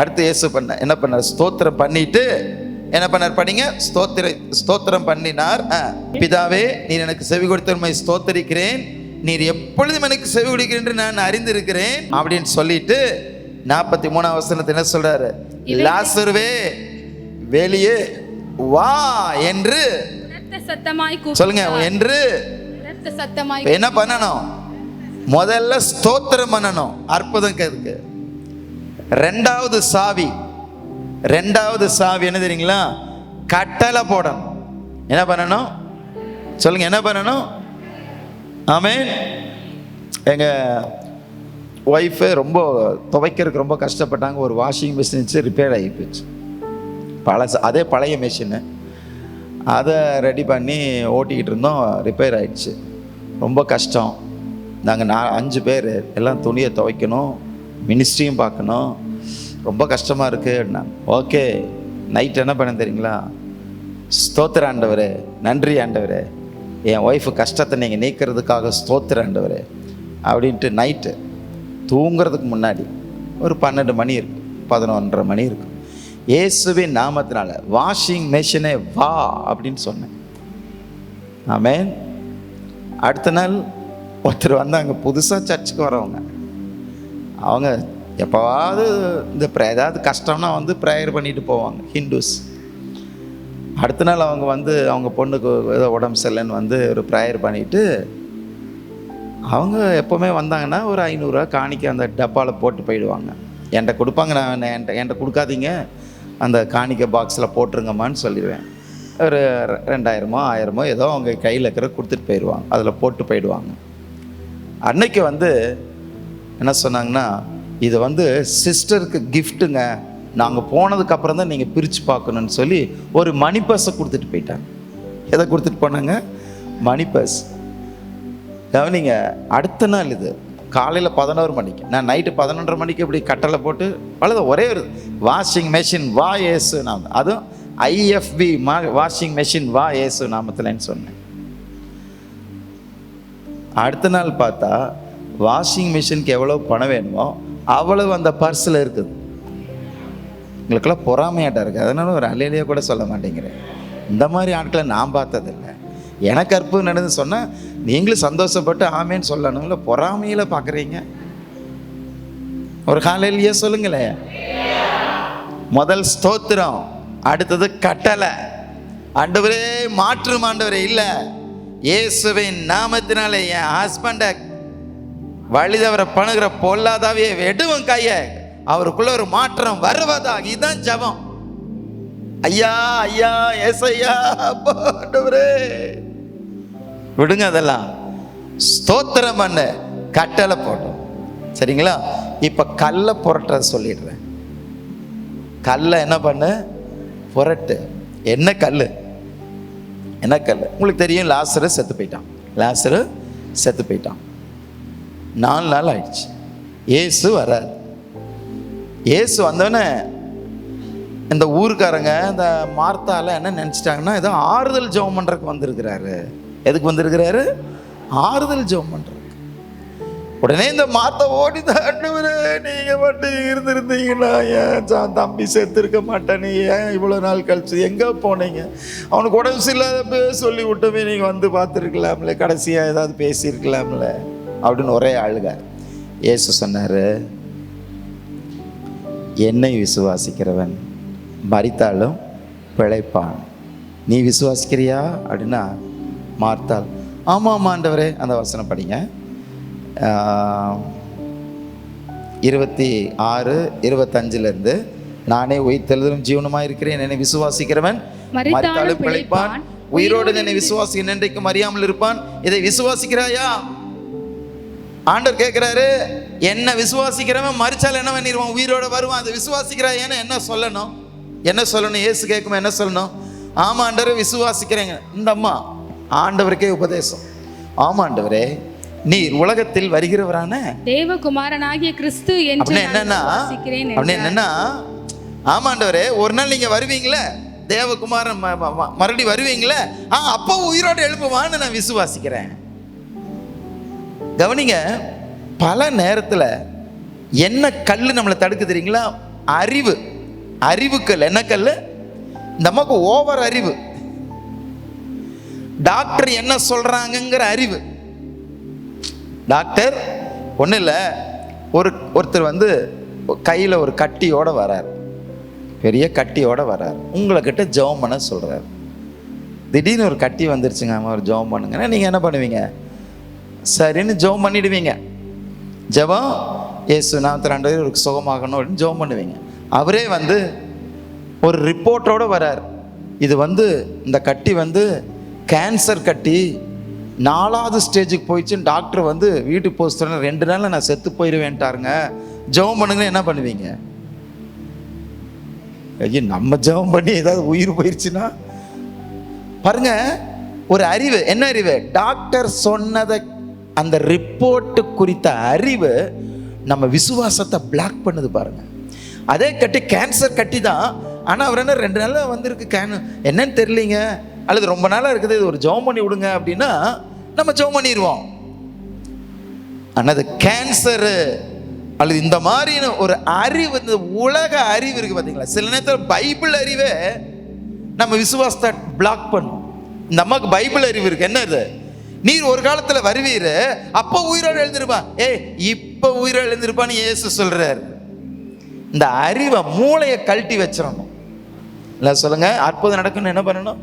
அடுத்து இயேசு என்ன பண்ணார்? ஸ்தோத்திரம் பண்ணிட்டு என்ன பண்ணார்? படிங்க. ஸ்தோத்திரம் பண்ணினார். பிதாவே நீர் எனக்கு செவி கொடுத்தமை ஸ்தோத்தரிக்கிறேன், நீர் எப்பொழுதும் எனக்கு செவி கொடுக்கிறேன் என்று நான் அறிந்திருக்கிறேன் அப்படின்னு சொல்லிட்டு 43ஆம் வசனத்தை என்ன சொல்றாரு? லாசருவே வெளியே வா என்று சொல்லுங்க. என்று என்ன பண்ணணும்? முதல்ல ஸ்தோத்திரம் பண்ணணும். அற்புதம் இருக்கு. ரெண்டாவது சாவி என்ன தெரியுங்களா? கட்டளை போடணும். என்ன பண்ணணும்? சொல்லுங்க, என்ன பண்ணணும்? ஆமென். எங்க ஒய்ஃபு ரொம்ப துவைக்கிறதுக்கு ரொம்ப கஷ்டப்பட்டாங்க. ஒரு வாஷிங் மிஷின் ரிப்பேர் ஆகி போச்சு. அதே பழைய மிஷினு, அதை ரெடி பண்ணி ஓட்டிக்கிட்டு இருந்தோம். ரிப்பேர் ஆயிடுச்சு. ரொம்ப கஷ்டம். நாங்கள் 5 பேர் எல்லாம் துணியை துவைக்கணும், மினிஸ்ட்ரியும் பார்க்கணும், ரொம்ப கஷ்டமாக இருக்குது. ஓகே, நைட் என்ன பண்ண தெரியுங்களா? ஸ்தோத்திர ஆண்டவரே, நன்றி ஆண்டவரே, என் ஒய்ஃபு கஷ்டத்தை நீங்கள் நீக்கிறதுக்காக ஸ்தோத்திர ஆண்டவரே அப்படின்ட்டு நைட்டு தூங்குறதுக்கு முன்னாடி ஒரு 12 மணி இருக்கும், 11:30 மணி இருக்கும். இயேசுவின் நாமத்தினால வாஷிங் மெஷினே வா அப்படின்னு சொன்னேன். ஆமென். அடுத்த நாள் ஒருத்தர் வந்தாங்க, புதுசாக சர்ச்சுக்கு வரவங்க. அவங்க எப்போவாவது இந்த ஏதாவது கஷ்டம்னா வந்து ப்ரேயர் பண்ணிட்டு போவாங்க, ஹிந்துஸ். அடுத்த நாள் அவங்க வந்து அவங்க பொண்ணுக்கு ஏதோ உடம்பு சரியில்லைன்னு வந்து ஒரு ப்ரேயர் பண்ணிவிட்டு அவங்க எப்போவுமே வந்தாங்கன்னா ஒரு 500 ரூபா காணிக்க அந்த டப்பாவில் போட்டு போயிடுவாங்க. என்கிட்ட கொடுப்பாங்க. நான் என்கிட்ட கொடுக்காதீங்க, அந்த காணிக்க பாக்ஸில் போட்டுருங்கம்மான்னு சொல்லிடுவேன். ஒரு 2000மோ 1000மோ ஏதோ அவங்க கையில் இருக்கிற கொடுத்துட்டு போயிடுவாங்க, அதில் போட்டு போயிடுவாங்க. அன்னைக்கு வந்து என்ன சொன்னாங்கன்னா, இது வந்து சிஸ்டருக்கு கிஃப்ட்டுங்க, நாங்கள் போனதுக்கப்புறம் தான் நீங்கள் பிரித்து பார்க்கணுன்னு சொல்லி ஒரு மணி பர்ஸை கொடுத்துட்டு போயிட்டாங்க. எதை கொடுத்துட்டு போனாங்க? மணி பர்ஸ். கவனிங்க, அடுத்த நாள் இது காலையில் 11 மணிக்கு, நான் நைட்டு 11:30 மணிக்கு இப்படி கட்டளை போட்டு அவ்வளோத ஒரே ஒரு வாஷிங் மெஷின் வா ஏசு நாம, அதுவும் ஐஎஃப்பி வாஷிங் மெஷின் வா ஏசு நாமத்தில்ன்னு சொன்னேன். அடுத்த நாள் பார்த்தா வாஷிங் மிஷினுக்கு எவ்வளோ பணம் வேணுமோ அவ்வளவு அந்த பர்ஸில் இருக்குது. உங்களுக்கெல்லாம் பொறாமையாட்டா இருக்குது, அதனால ஒரு அலையிலேயே கூட சொல்ல மாட்டேங்கிறேன். இந்த மாதிரி ஆட்களை நான் பார்த்ததில்லை. எனக்கு அற்புதம் நடந்து சொன்னால் நீங்களும் சந்தோஷப்பட்டு ஆமேன்னு சொல்லணும், இல்லை பொறாமையில் பார்க்குறீங்க. ஒரு காலையிலேயே சொல்லுங்களேன். முதல் ஸ்தோத்திரம், அடுத்தது கட்டளை. ஆண்டவரே மாற்றும் ஆண்டவரே, இல்லை இயேசுவின் நாமத்தினாலே என் ஹஸ்பண்டை வழிதவரை பண்ணுகிற பொல்லாதாவே வெடுவன் கைய, அவருக்குள்ள ஒரு மாற்றம் வருவதாக. இதுதான் ஜபம். ஐயா ஐயா ஏசையா ஆண்டவரே விடுங்க, அதெல்லாம் ஸ்தோத்திரம் பண்ண கட்டளை போட்டோம். சரிங்களா? இப்ப கல்லை புரட்ட சொல்லிடுறேன். கல்லை என்ன பண்ணு, புரட்டு. என்ன கல்? என்ன கல்? உங்களுக்கு தெரியும், லாசரு செத்து போயிட்டான். லாசரு செத்து போயிட்டான். 4 நாள் ஆயிடுச்சு. இயேசு வர்றார். இயேசு வந்தோடனே இந்த ஊருக்காரங்க இந்த மார்த்தால என்ன நினச்சிட்டாங்கன்னா, ஏதோ ஆறுதல் ஜெபம் பண்ணுறதுக்கு வந்திருக்கிறாரு. எதுக்கு வந்திருக்கிறாரு? ஆறுதல் ஜெபம் பண்ணுறதுக்கு. உடனே இந்த மார்த்தா ஓடிதான், ஆண்டவரே நீங்கள் மட்டும் இருந்திருந்தீங்கன்னா ஏன் தம்பி செத்து இருக்க மாட்டானே, ஏன் இவ்வளோ நாள் கழிச்சு எங்கே போனீங்க, அவனுக்கு உடம்பு சரியில்லாத சொல்லி விட்டவே நீங்கள் வந்து பார்த்துருக்கலாம்ல, கடைசியாக ஏதாவது பேசியிருக்கலாம்ல அப்படின்னு ஒரே அழுக. இயேசு சொன்னார், என்னை விசுவாசிக்கிறவன் மரித்தாலும் பிழைப்பான். நீ விசுவாசிக்கிறியா அப்படின்னா மார்த்தாள் ஆமாம் ஆண்டவரே. அந்த வசனம் படிங்க, 26-25 நானே உயிர்த்தெழுதலும் ஜீவனுமாய் இருக்கிறேன், என்னை விசுவாசிக்கிறவன் மரித்தாலும் பிழைப்பான், உயிரோடு என்னை விசுவாசிக்க என்றைக்கும் அறியாமல் இருப்பான். இதை விசுவாசிக்கிறாயா? ஆண்டவர் கேட்கிறாரு, என்ன விசுவாசிக்கிறவன் மரிச்சால் என்ன பண்ணிடுவான், உயிரோட வருவான். அதை விசுவாசிக்கிறாயான்னு என்ன சொல்லணும்? என்ன சொல்லணும்? இயேசு கேட்கும் என்ன சொல்லணும்? ஆமா ஆண்டவரே விசுவாசிக்கிறேங்க. இந்த அம்மா ஆண்டவருக்கே உபதேசம். ஆமா ஆண்டவரே, நீர் உலகத்தில் வருகிறவரான தேவகுமாரனாகிய கிறிஸ்து என்று என்னன்னா, ஆமா ஆண்டவரே ஒரு நாள் நீங்க வருவீங்களே, தேவகுமாரன் மறுபடி வருவீங்களே, அப்போ உயிரோடு எழுப்புவான்னு நான் விசுவாசிக்கிறேன். கவனிங்க, பல நேரத்தில் என்ன கல் நம்மளை தடுக்க தெரியுங்களா? அறிவு. அறிவுக்கல். என்ன கல்? நமக்கு ஓவர் அறிவு. டாக்டர் என்ன சொல்றாங்கிற அறிவு. டாக்டர் ஒன்றும் இல்லை, ஒருத்தர் வந்து கையில் ஒரு கட்டியோட வரார், பெரிய கட்டியோட வரார், உங்களை கிட்ட ஜெபம் பண்ண சொல்றார். திடீர்னு ஒரு கட்டி வந்துருச்சுங்க, ஒரு ஜெபம் பண்ணுங்கன்னா நீங்கள் என்ன பண்ணுவீங்க? சரின்னு ஜெபம் பண்ணிடுவீங்க. ஜெபம் இயேசு நாமத்தில் ஆண்டவரே சுகமாகணும் அப்படின்னு ஜெபம் பண்ணுவீங்க. அவரே வந்து ஒரு ரிப்போர்ட்டோடு வரார். இது வந்து இந்த கட்டி வந்து கேன்சர் கட்டி 4வது ஸ்டேஜுக்கு போயிடுச்சுன்னு டாக்டர் வந்து வீட்டுக்கு போக சொன்ன 2 நாளில் நான் செத்து போயிடுவேன்ட்டாருங்க, ஜெபம் பண்ணுங்கன்னு என்ன பண்ணுவீங்க? ஐயோ, நம்ம ஜெபம் பண்ணி ஏதாவது உயிர் போயிடுச்சுன்னா பாருங்க. ஒரு அறிவு. என்ன அறிவு? டாக்டர் சொன்னதை, அந்த ரிப்போர்ட்டு குறித்த அறிவு நம்ம விசுவாசத்தை பிளாக் பண்ணுது பாருங்க. அதே கட்டி கேன்சர் கட்டி தான், ஆனால் அவர் என்ன 2 நாளில் வந்திருக்கு, என்னன்னு தெரியலீங்க, அல்லது ரொம்ப நாளாக இருக்குது, இது ஒரு ஜெபம் பண்ணி விடுங்க அப்படின்னா நம்ம ஜெபம் பண்ணிடுவோம். ஆனால் அது கேன்சரு அல்லது இந்த மாதிரின்னு ஒரு அறிவு, இந்த உலக அறிவு இருக்குது பார்த்தீங்களா? சில நேரத்தில் பைபிள் அறிவே நம்ம விசுவாசத்தை பிளாக் பண்ணும். இந்த அம்மாவுக்கு பைபிள் அறிவு இருக்கு. என்ன இது? நீர் ஒரு காலத்தில் வருவீர், அப்போ உயிரோடு எழுந்திருப்பா. இப்போ உயிரோடு எழுந்திருப்பான்னு இயேசு சொல்றாரு. இந்த அறிவை, மூளையை கழட்டி வச்சிடணும். இல்லை சொல்லுங்க, அற்புதம் நடக்கணும்னு என்ன பண்ணணும்?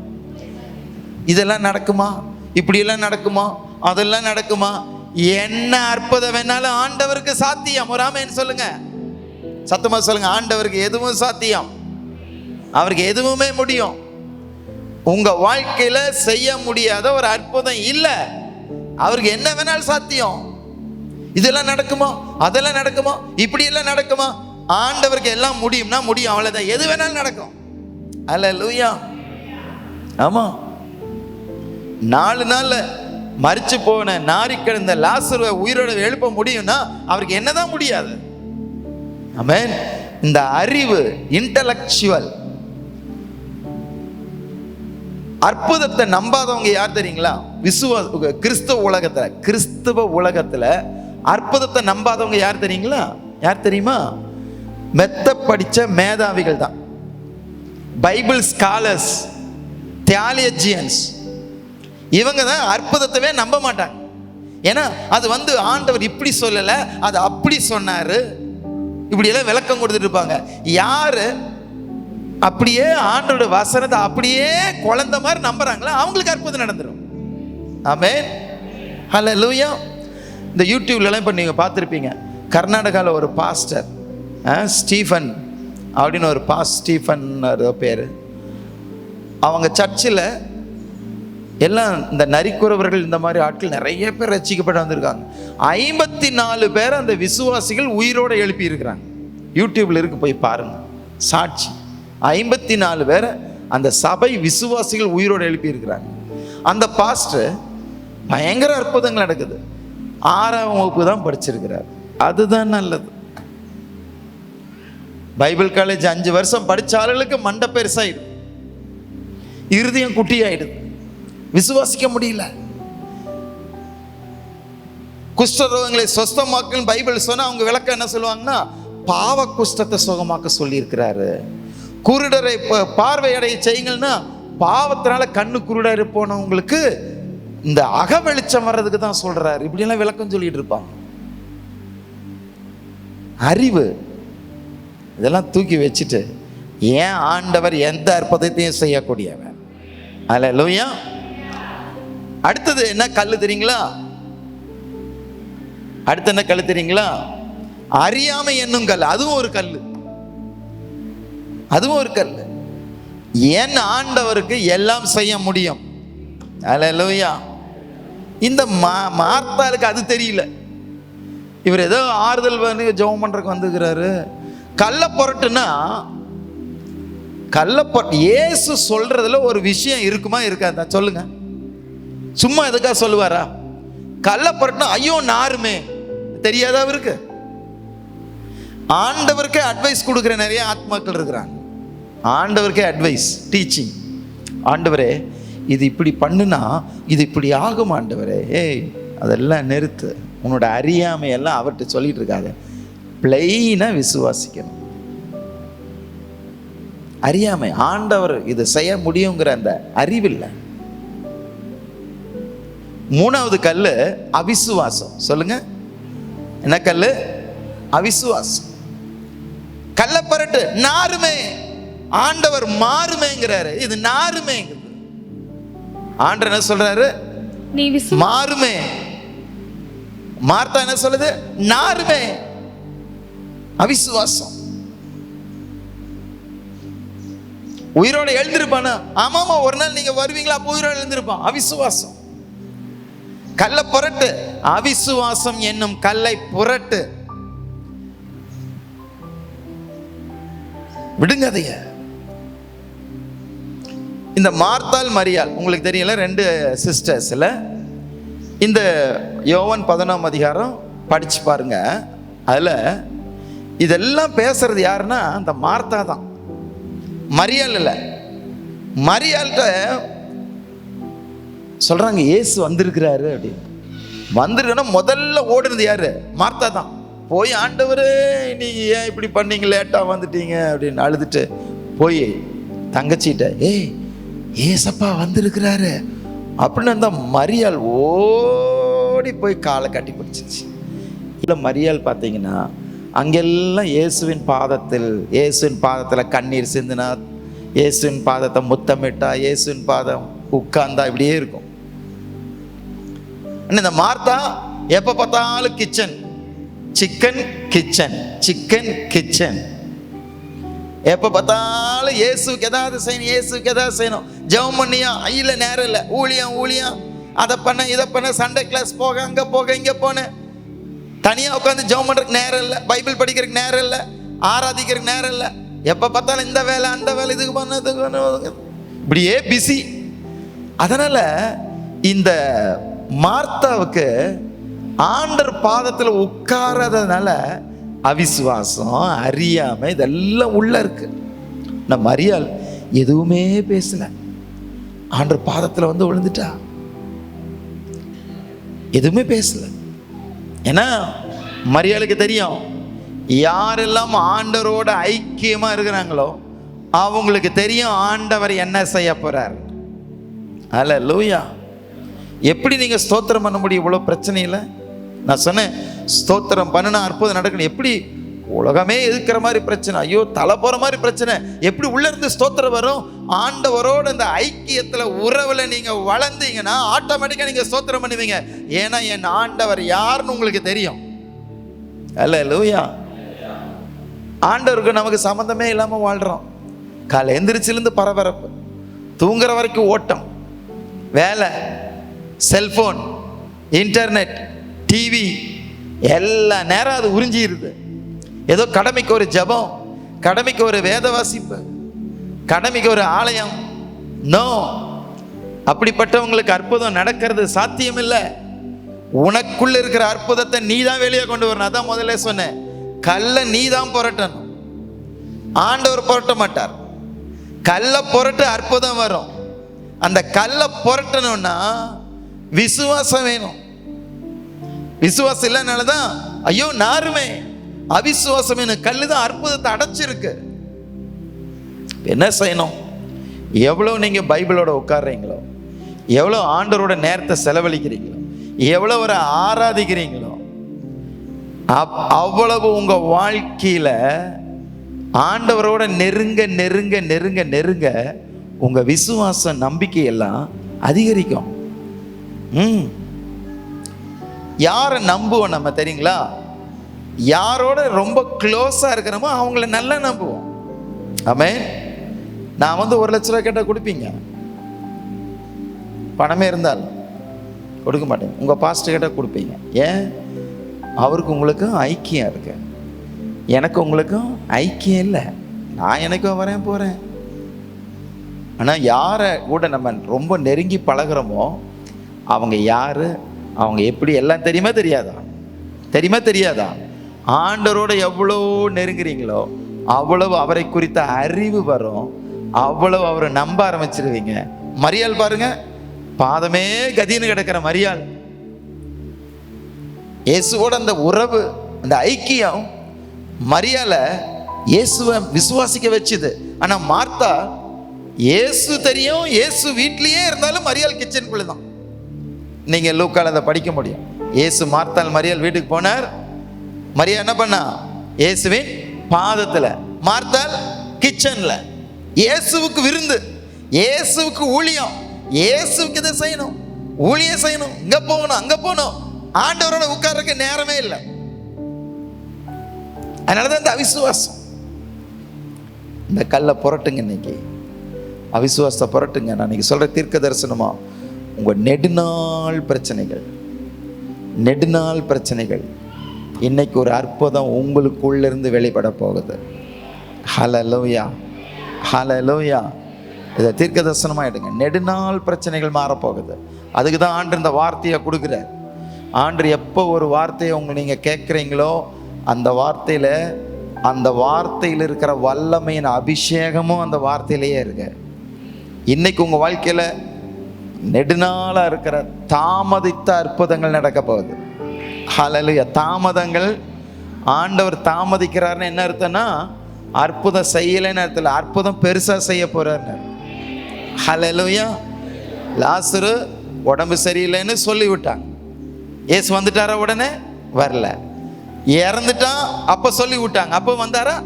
இதெல்லாம் நடக்குமா? இப்படியெல்லாம் நடக்குமா? அதெல்லாம் நடக்குமா? என்ன அற்புதம் வேணாலும் ஆண்டவருக்கு சாத்தியம். ஒரு ஆமென் சொல்லுங்க, சத்தமா சொல்லுங்க. ஆண்டவருக்கு எதுவும் சாத்தியம், அவருக்கு எதுவுமே முடியும். உங்க வாழ்க்கையில செய்ய முடியாத ஒரு அற்புதம் இல்லை. அவருக்கு என்ன வேணாலும் சாத்தியம். இதெல்லாம் நடக்குமா? அதெல்லாம் நடக்குமா? இப்படி எல்லாம் நடக்குமா? ஆண்டவருக்கு எல்லாம் முடியும்னா முடியும், அவ்வளவுதான். எது வேணாலும் நடக்கும். அல்லேலூயா. ஆமா, 4 நாள்ல மரிச்சு போன நாரி கிடந்த லாசருவை உயிரோட எழுப்ப முடியும்னா அவருக்கு என்னதான் முடியாது? ஆமென். இந்த அறிவு, இன்டலெக்சுவல், அற்புதத்தை நம்பாதவங்க யார் தெரியுங்களா? கிறிஸ்துவ உலகத்துல அற்புதத்தை நம்பாதவங்க யார் தெரியுங்களா? யார் தெரியுமா? மெத்த படிச்ச மேதாவிகள் தான். பைபிள் ஸ்காலர்ஸ், தியாலஜியன்ஸ், இவங்க தான் அற்புதத்தவே நம்ப மாட்டாங்க. ஏன்னா அது ஆண்டவர் இப்படி சொல்லல, அது அப்படி சொன்னாரு, இப்படி எல்லாம் விளக்கம் கொடுத்துட்டு இருப்பாங்க. யாரு அப்படியே ஆண்டோட வசனத்தை அப்படியே குழந்தை மாதிரி நம்புறாங்களா அவங்களுக்கு அற்புதம் நடந்துடும். ஆமென். ஹல்லேலூயா. இந்த யூடியூப்லலாம் இப்போ நீங்கள் பார்த்துருப்பீங்க, கர்நாடகாவில் ஒரு பாஸ்டர் ஸ்டீஃபன் அப்படின்னு ஒரு ஸ்டீஃபன் பேர். அவங்க சர்ச்சில் எல்லாம் இந்த நரிக்குறவர்கள் இந்த மாதிரி ஆட்கள் நிறைய பேர் ரட்சிக்கப்பட்டு வந்திருக்காங்க. 54 பேர் அந்த விசுவாசிகள் உயிரோடு எழுப்பி இருக்கிறாங்க. யூடியூப்ல இருக்கு, போய் பாருங்க, சாட்சி. 54 பேர் அந்த சபை விசுவாசிகள் உயிரோடு எழுப்பி இருக்கிறாங்க. அந்த பாஸ்டர் பயங்கர அற்புதங்கள் நடக்குது. 6ஆம் வகுப்பு தான் படிச்சிருக்கிறார். அதுதான் நல்லது. பைபிள் காலேஜ் 5 வருஷம் படிச்ச ஆளுகளுக்கு மண்டை பெருசாயிடும், இருதயம் குட்டியாயிடுது, விசுவாசிக்க முடியல. குஷ்டரோகங்களை சொஸ்தமாக்குன்னு பைபிள் சொன்னா அவங்க விளக்கம் என்ன சொல்லுவாங்கன்னா, பாவ குஷ்டத்தை சுகமாக்க சொல்லி இருக்கிறாரு. குருடரை பார்வையடைய செய்யுங்கன்னா பாவத்தினால கண்ணு குருடர் போனவங்களுக்கு இந்த அக வெளிச்சம் வர்றதுக்கு தான் சொல்றாரு. இப்படியெல்லாம் விளக்கம் சொல்லிட்டு இருப்பாங்க. அறிவு இதெல்லாம் தூக்கி வச்சுட்டு ஏன் ஆண்டவர் எந்த அற்புதத்தையும் செய்யக்கூடியவர். அல்லேலூயா. அடுத்தது என்ன கல்லு தெரியுங்களா? அடுத்து என்ன கல்லு தெரியுங்களா? அறியாமை என்னும் கல். அதுவும் ஒரு கல்லு, அதுவும் ஒரு கல்லு. என் ஆண்டவருக்கு எல்லாம் செய்ய முடியும். அல்லேலூயா. இந்த மார்த்தாளுக்கு அது தெரியல. இவர் ஏதோ ஆறுதல் பண்ணி ஜெபம் பண்றதுக்கு வந்துக்கிறாரு. கள்ள பொருட்டுனா இயேசு சொல்றதுல ஒரு விஷயம் இருக்குமா இருக்காதா சொல்லுங்க? சும்மா எதுக்காக சொல்லுவாரா? கள்ள பொருட்டுனா ஐயோ நாருமே தெரியாதா அவருக்கு? ஆண்டவருக்கே அட்வைஸ் கொடுக்குற நிறைய ஆத்மாக்கள் இருக்கிறாங்க. ஆண்டவருக்கே அட்வைஸ், டீச்சிங். ஆண்டவரே இது இப்படி பண்ணுனா இது இப்படி ஆகும் ஆண்டவரே. ஏய் அதெல்லாம் நிறுத்து, உன்னோட அறியாமையெல்லாம் அவர்கிட்ட சொல்லிட்டு இருக்காங்க. பிளைனா விசுவாசிக்கணும். அறியாமை, ஆண்டவர் இது செய்ய முடியுங்கிற அந்த அறிவில்லை. 3வது கல்லு அவிசுவாசம். சொல்லுங்க, என்ன கல்லு? அவிசுவாசம். கள்ளப்பரட்டு, நாருமே. ஆண்டவர் மாறுமேங்கிறாரு, இது நாருமேங்கிறது. ஆண்டவர் என்ன சொல்றாரு? நீ மாறுமே. மார்த்தா என்ன சொல்லுது? நாருமே. அவிசுவாசம். உயிரோட எழுந்திருப்பானா? ஆமாமா, ஒரு நாள் நீங்க வருவீங்களா, அப்போ உயிரோட எழுந்திருப்பான். அவிசுவாசம். கல்லை புரட்டு. அவிசுவாசம் என்னும் கல்லை புரட்டு. விடுங்க அதைய. இந்த மார்த்தாள் மரியாள் உங்களுக்கு தெரியல, 2 சிஸ்டர்ஸ்ல. இந்த யோவான் 10ஆம் அதிகாரம் படிச்சு பாருங்க. அதுல இதெல்லாம் பேசுறது யாருன்னா அந்த மார்த்தா தான், மரியாள் இல்ல. மரியாள்கிட்ட சொல்றாங்க இயேசு வந்திருக்கிறாரு அப்படின்னு. வந்திருக்கா முதல்ல ஓடுறது யாரு? மார்த்தா தான். போய் ஆண்டவரே நீங்க ஏன் இப்படி பண்ணீங்க, லேட்டா வந்துட்டீங்க அப்படின்னு அழுதுட்டு போய் தங்கச்சிட்ட ஏசப்பா வந்திருக்கிறாரு அப்படின்னு அந்த மரியாள் ஓடி போய் காலை கட்டி பிடிச்சிச்சு. இல்லை மரியாள் பார்த்தீங்கன்னா அங்கெல்லாம் இயேசுவின் பாதத்தில் கண்ணீர் சிந்தினா, இயேசுவின் பாதத்தை முத்தமிட்டா, இயேசுவின் பாதம் உட்கார்ந்தா, இப்படியே இருக்கும். இந்த மார்த்தா எப்ப பார்த்தாலும் சிக்கன் கிச்சன், எப்ப பார்த்தாலும் இயேசுக்கு ஏதாவது செய்யணும், ஜெபம் பண்ணியா, இல்ல நேரம் இல்லை, ஊழியம் அதை பண்ண இதை பண்ண, சண்டே கிளாஸ் போக, அங்க போக இங்க போன, தனியா உட்காந்து ஜெபம் பண்றதுக்கு நேரம் இல்லை, பைபிள் படிக்கிறதுக்கு நேரம் இல்லை, ஆராதிக்கிறதுக்கு நேரம் இல்லை. எப்ப பார்த்தாலும் இந்த வேலை அந்த வேலை, இதுக்கு பண்ண இப்படியே பிஸி. அதனால இந்த மார்த்தாவுக்கு ஆண்டவர் பாதத்தில் உட்காராததுனால அவிசுவாசம், அறியாமை இதெல்லாம் உள்ள இருக்கு. நான் மரியாள் எதுவுமே பேசல, ஆண்டவர் பாதத்தில் வந்து விழுந்துட்டா, எதுவுமே பேசல. ஏன்னா மரியாளுக்கு தெரியும், யாரெல்லாம் ஆண்டவரோட ஐக்கியமா இருக்கிறாங்களோ அவங்களுக்கு தெரியும் ஆண்டவர் என்ன செய்ய போறார். அல்லேலூயா. எப்படி நீங்க ஸ்தோத்திரம் பண்ண முடியும் இவ்வளவு பிரச்சனையில? நான் சொன்னேன், ஸ்தோத்திரம் பண்ணினா அற்புதம் நடக்கணும். எப்படி உலகமே எதிர்க்கிற மாதிரி பிரச்சனை, ஐயோ தலை போற மாதிரி பிரச்சனை, எப்படி உள்ள இருந்து ஸ்தோத்திரம் வரும்? ஆண்டவரோட இந்த ஐக்கியத்துல உறவுல நீங்க வளர்ந்தீங்கன்னா ஆட்டோமேட்டிக்கா நீங்க ஸ்தோத்திரம் பண்ணுவீங்க. ஏன்னா என் ஆண்டவர் யாருன்னு உங்களுக்கு தெரியும். அல்லேலூயா. ஆண்டவருக்கு நமக்கு சம்பந்தமே இல்லாம வாழ்றோம். காலை எந்திரிச்சிலிருந்து பரபரப்பு, தூங்குற வரைக்கும் ஓட்டம், வேலை, செல்போன், இன்டர்நெட், டிவி, எல்லா நேரம் அது உறிஞ்சிருது. ஏதோ கடமைக்கு ஒரு ஜபம், கடமைக்கு ஒரு வேத வாசிப்பு, கடமைக்கு ஒரு ஆலயம். நோ, அப்படிப்பட்டவங்களுக்கு அற்புதம் நடக்கிறது சாத்தியம் இல்லை. உனக்குள்ள இருக்கிற அற்புதத்தை நீ தான் வெளியே கொண்டு வரணும். அதான் முதல்ல சொன்னேன், கல்லை நீ தான் புரட்டணும், ஆண்டவர் புரட்ட மாட்டார். கல்லை புரட்டு அற்புதம் வரும். அந்த கல்லை புரட்டணும்னா விசுவாசம் வேணும். விசுவாசம் இல்லைனாலதான் ஐயோ நாருமே, அவிசுவாசம் வேணும். கல்லு தான் அற்புதத்தை அடைச்சிருக்கு. என்ன செய்யணும்? எவ்வளவு நீங்க பைபிளோட உட்கார்றீங்களோ, எவ்வளவு ஆண்டவரோட நேரத்தை செலவழிக்கிறீங்களோ, எவ்வளவு ஒரு ஆராதிக்கிறீங்களோ, அவ்வளவு உங்க வாழ்க்கையில ஆண்டவரோட நெருங்க நெருங்க நெருங்க நெருங்க உங்க விசுவாச நம்பிக்கை எல்லாம் அதிகரிக்கும். யாரை நம்புவோம் நம்ம தெரியுங்களா? யாரோட ரொம்ப க்ளோஸா இருக்கிறோமோ அவங்கள நல்லா நம்புவோம். ஆமென். நான் வந்து 1 லட்ச ரூபா கேட்டா கொடுப்பீங்க? பணமே இருந்தாலும் கொடுக்க மாட்டேன். உங்க பாஸ்டர் கேட்டா கொடுப்பீங்க. ஏன்? அவருக்கு உங்களுக்கும் ஐக்கியம் இருக்கு, எனக்கு உங்களுக்கும் ஐக்கியம் இல்லை. நான் எனக்கும் வரேன் போறேன். ஆனால் யாரை கூட நம்ம ரொம்ப நெருங்கி பழகிறோமோ அவங்க யாரு, அவங்க எப்படி எல்லாம் தெரியுமா தெரியாதா? தெரியுமா தெரியாதா? ஆண்டவரோட எவ்வளோ நெருங்குறீங்களோ அவ்வளவு அவரை குறித்த அறிவு வரும், அவ்வளவு அவரை நம்ப ஆரம்பிச்சிருவீங்க. மரியாள் பாருங்க, பாதமே கதின்னு கிடக்கிற மரியாள், இயேசுவோட அந்த உறவு, அந்த ஐக்கியம் மரியாள இயேசுவை விசுவாசிக்க வச்சுது. ஆனா மார்த்தா இயேசு தெரியும், இயேசு வீட்லயே இருந்தாலும் மரியாள் கிச்சனுக்குள்ள தான். நீங்க லூக்கால அதை படிக்க முடியும். இயேசு மார்த்தாள் மரியாள் வீட்டுக்கு போனார். மரியா என்ன பண்ணா? இயேசுவின் பாதத்துல, மார்த்தாள் கிச்சன்ல. இயேசுவுக்கு விருந்து, இயேசுவுக்கு ஊழியம், இயேசுவுக்கு இதை செய்யணும், ஊழியம் செய்யணும், இங்க போகணும் அங்க போகணும். ஆண்டவரோட உட்கார்றதுக்கு நேரமே இல்லை. அதனாலதான் இந்த அவிசுவாசம். இந்த கல்லை புரட்டுங்க, இன்னைக்கு அவிசுவாசத்தை புரட்டுங்க. நான் இன்னைக்கு சொல்ற தீர்க்க தரிசனமா, உங்க நெடுநாள் பிரச்சனைகள், நெடுநாள் பிரச்சனைகள் இன்னைக்கு ஒரு அற்புதம் உங்களுக்குள்ள இருந்து வெளிப்பட போகுது. ஹல்லேலூயா, ஹல்லேலூயா. இதை தீர்க்க தரிசனமா எடுங்க. நெடுநாள் பிரச்சனைகள் மாறப்போகுது. அதுக்கு தான் ஆண்டு இந்த வார்த்தையை கொடுக்குறார். ஆண்டு எப்போ ஒரு வார்த்தையை நீங்க கேட்குறீங்களோ அந்த வார்த்தையில் இருக்கிற வல்லமையின் அபிஷேகமும் அந்த வார்த்தையிலேயே இருக்கு. இன்னைக்கு உங்க வாழ்க்கையில நெடுநாளா இருக்கிற தாமதித்த அற்புதங்கள் நடக்க போகுது. ஹல்லேலூயா. தாமதங்கள், ஆண்டவர் தாமதிக்கிறாருன்னு என்ன அர்த்தம்னா அற்புதம் செய்யலைன்னு அர்த்தம், அற்புதம் பெருசா செய்ய போறாருன்னு. ஹல்லேலூயா. லாசரு உடம்பு சரியில்லைன்னு சொல்லி விட்டாங்க. இயேசு வந்துட்டாரா? உடனே வரல. இறந்துட்டான், அப்ப சொல்லி விட்டாங்க. அப்போ வந்தாரா?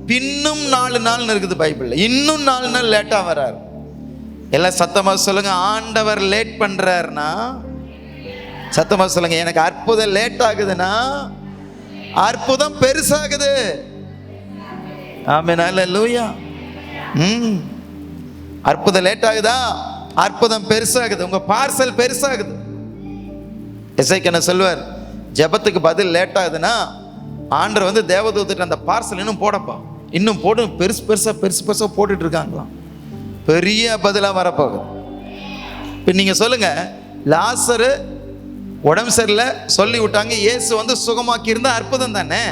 பின்னும் 4 நாள் இருக்குது பைபிள்ல. இன்னும் 4 நாள் லேட்டா வர்றாரு. எல்லாம் சத்தமா சொல்லுங்க, ஆண்டவர் லேட் பண்றாருன்னா சத்தமா சொல்லுங்க, எனக்கு அற்புதம் லேட் ஆகுதுன்னா அற்புதம் பெருசாகுது. ஆமென், அல்லேலூயா. அற்புதம் லேட் ஆகுதா? அற்புதம் பெருசாகுது. உங்க பார்சல் பெருசாகுது. எசேக்கியா சொல்வார், ஜெபத்துக்கு பதில் லேட் ஆகுதுன்னா ஆண்டவர் வந்து தேவதூதர்கிட்ட அந்த பார்சல் இன்னும் போடப்பா, இன்னும் போடு, பெருசு பெருசா போட்டுட்டு இருக்காங்களாம். பெரிய பதிலா வரப்போகுது. இப்போ நீங்க சொல்லுங்க, லாசரு உடம்பு சரியில்லை சொல்லி விட்டாங்க, இயேசு வந்து சுகமாக்கி இருந்தா அற்புதம் தானே.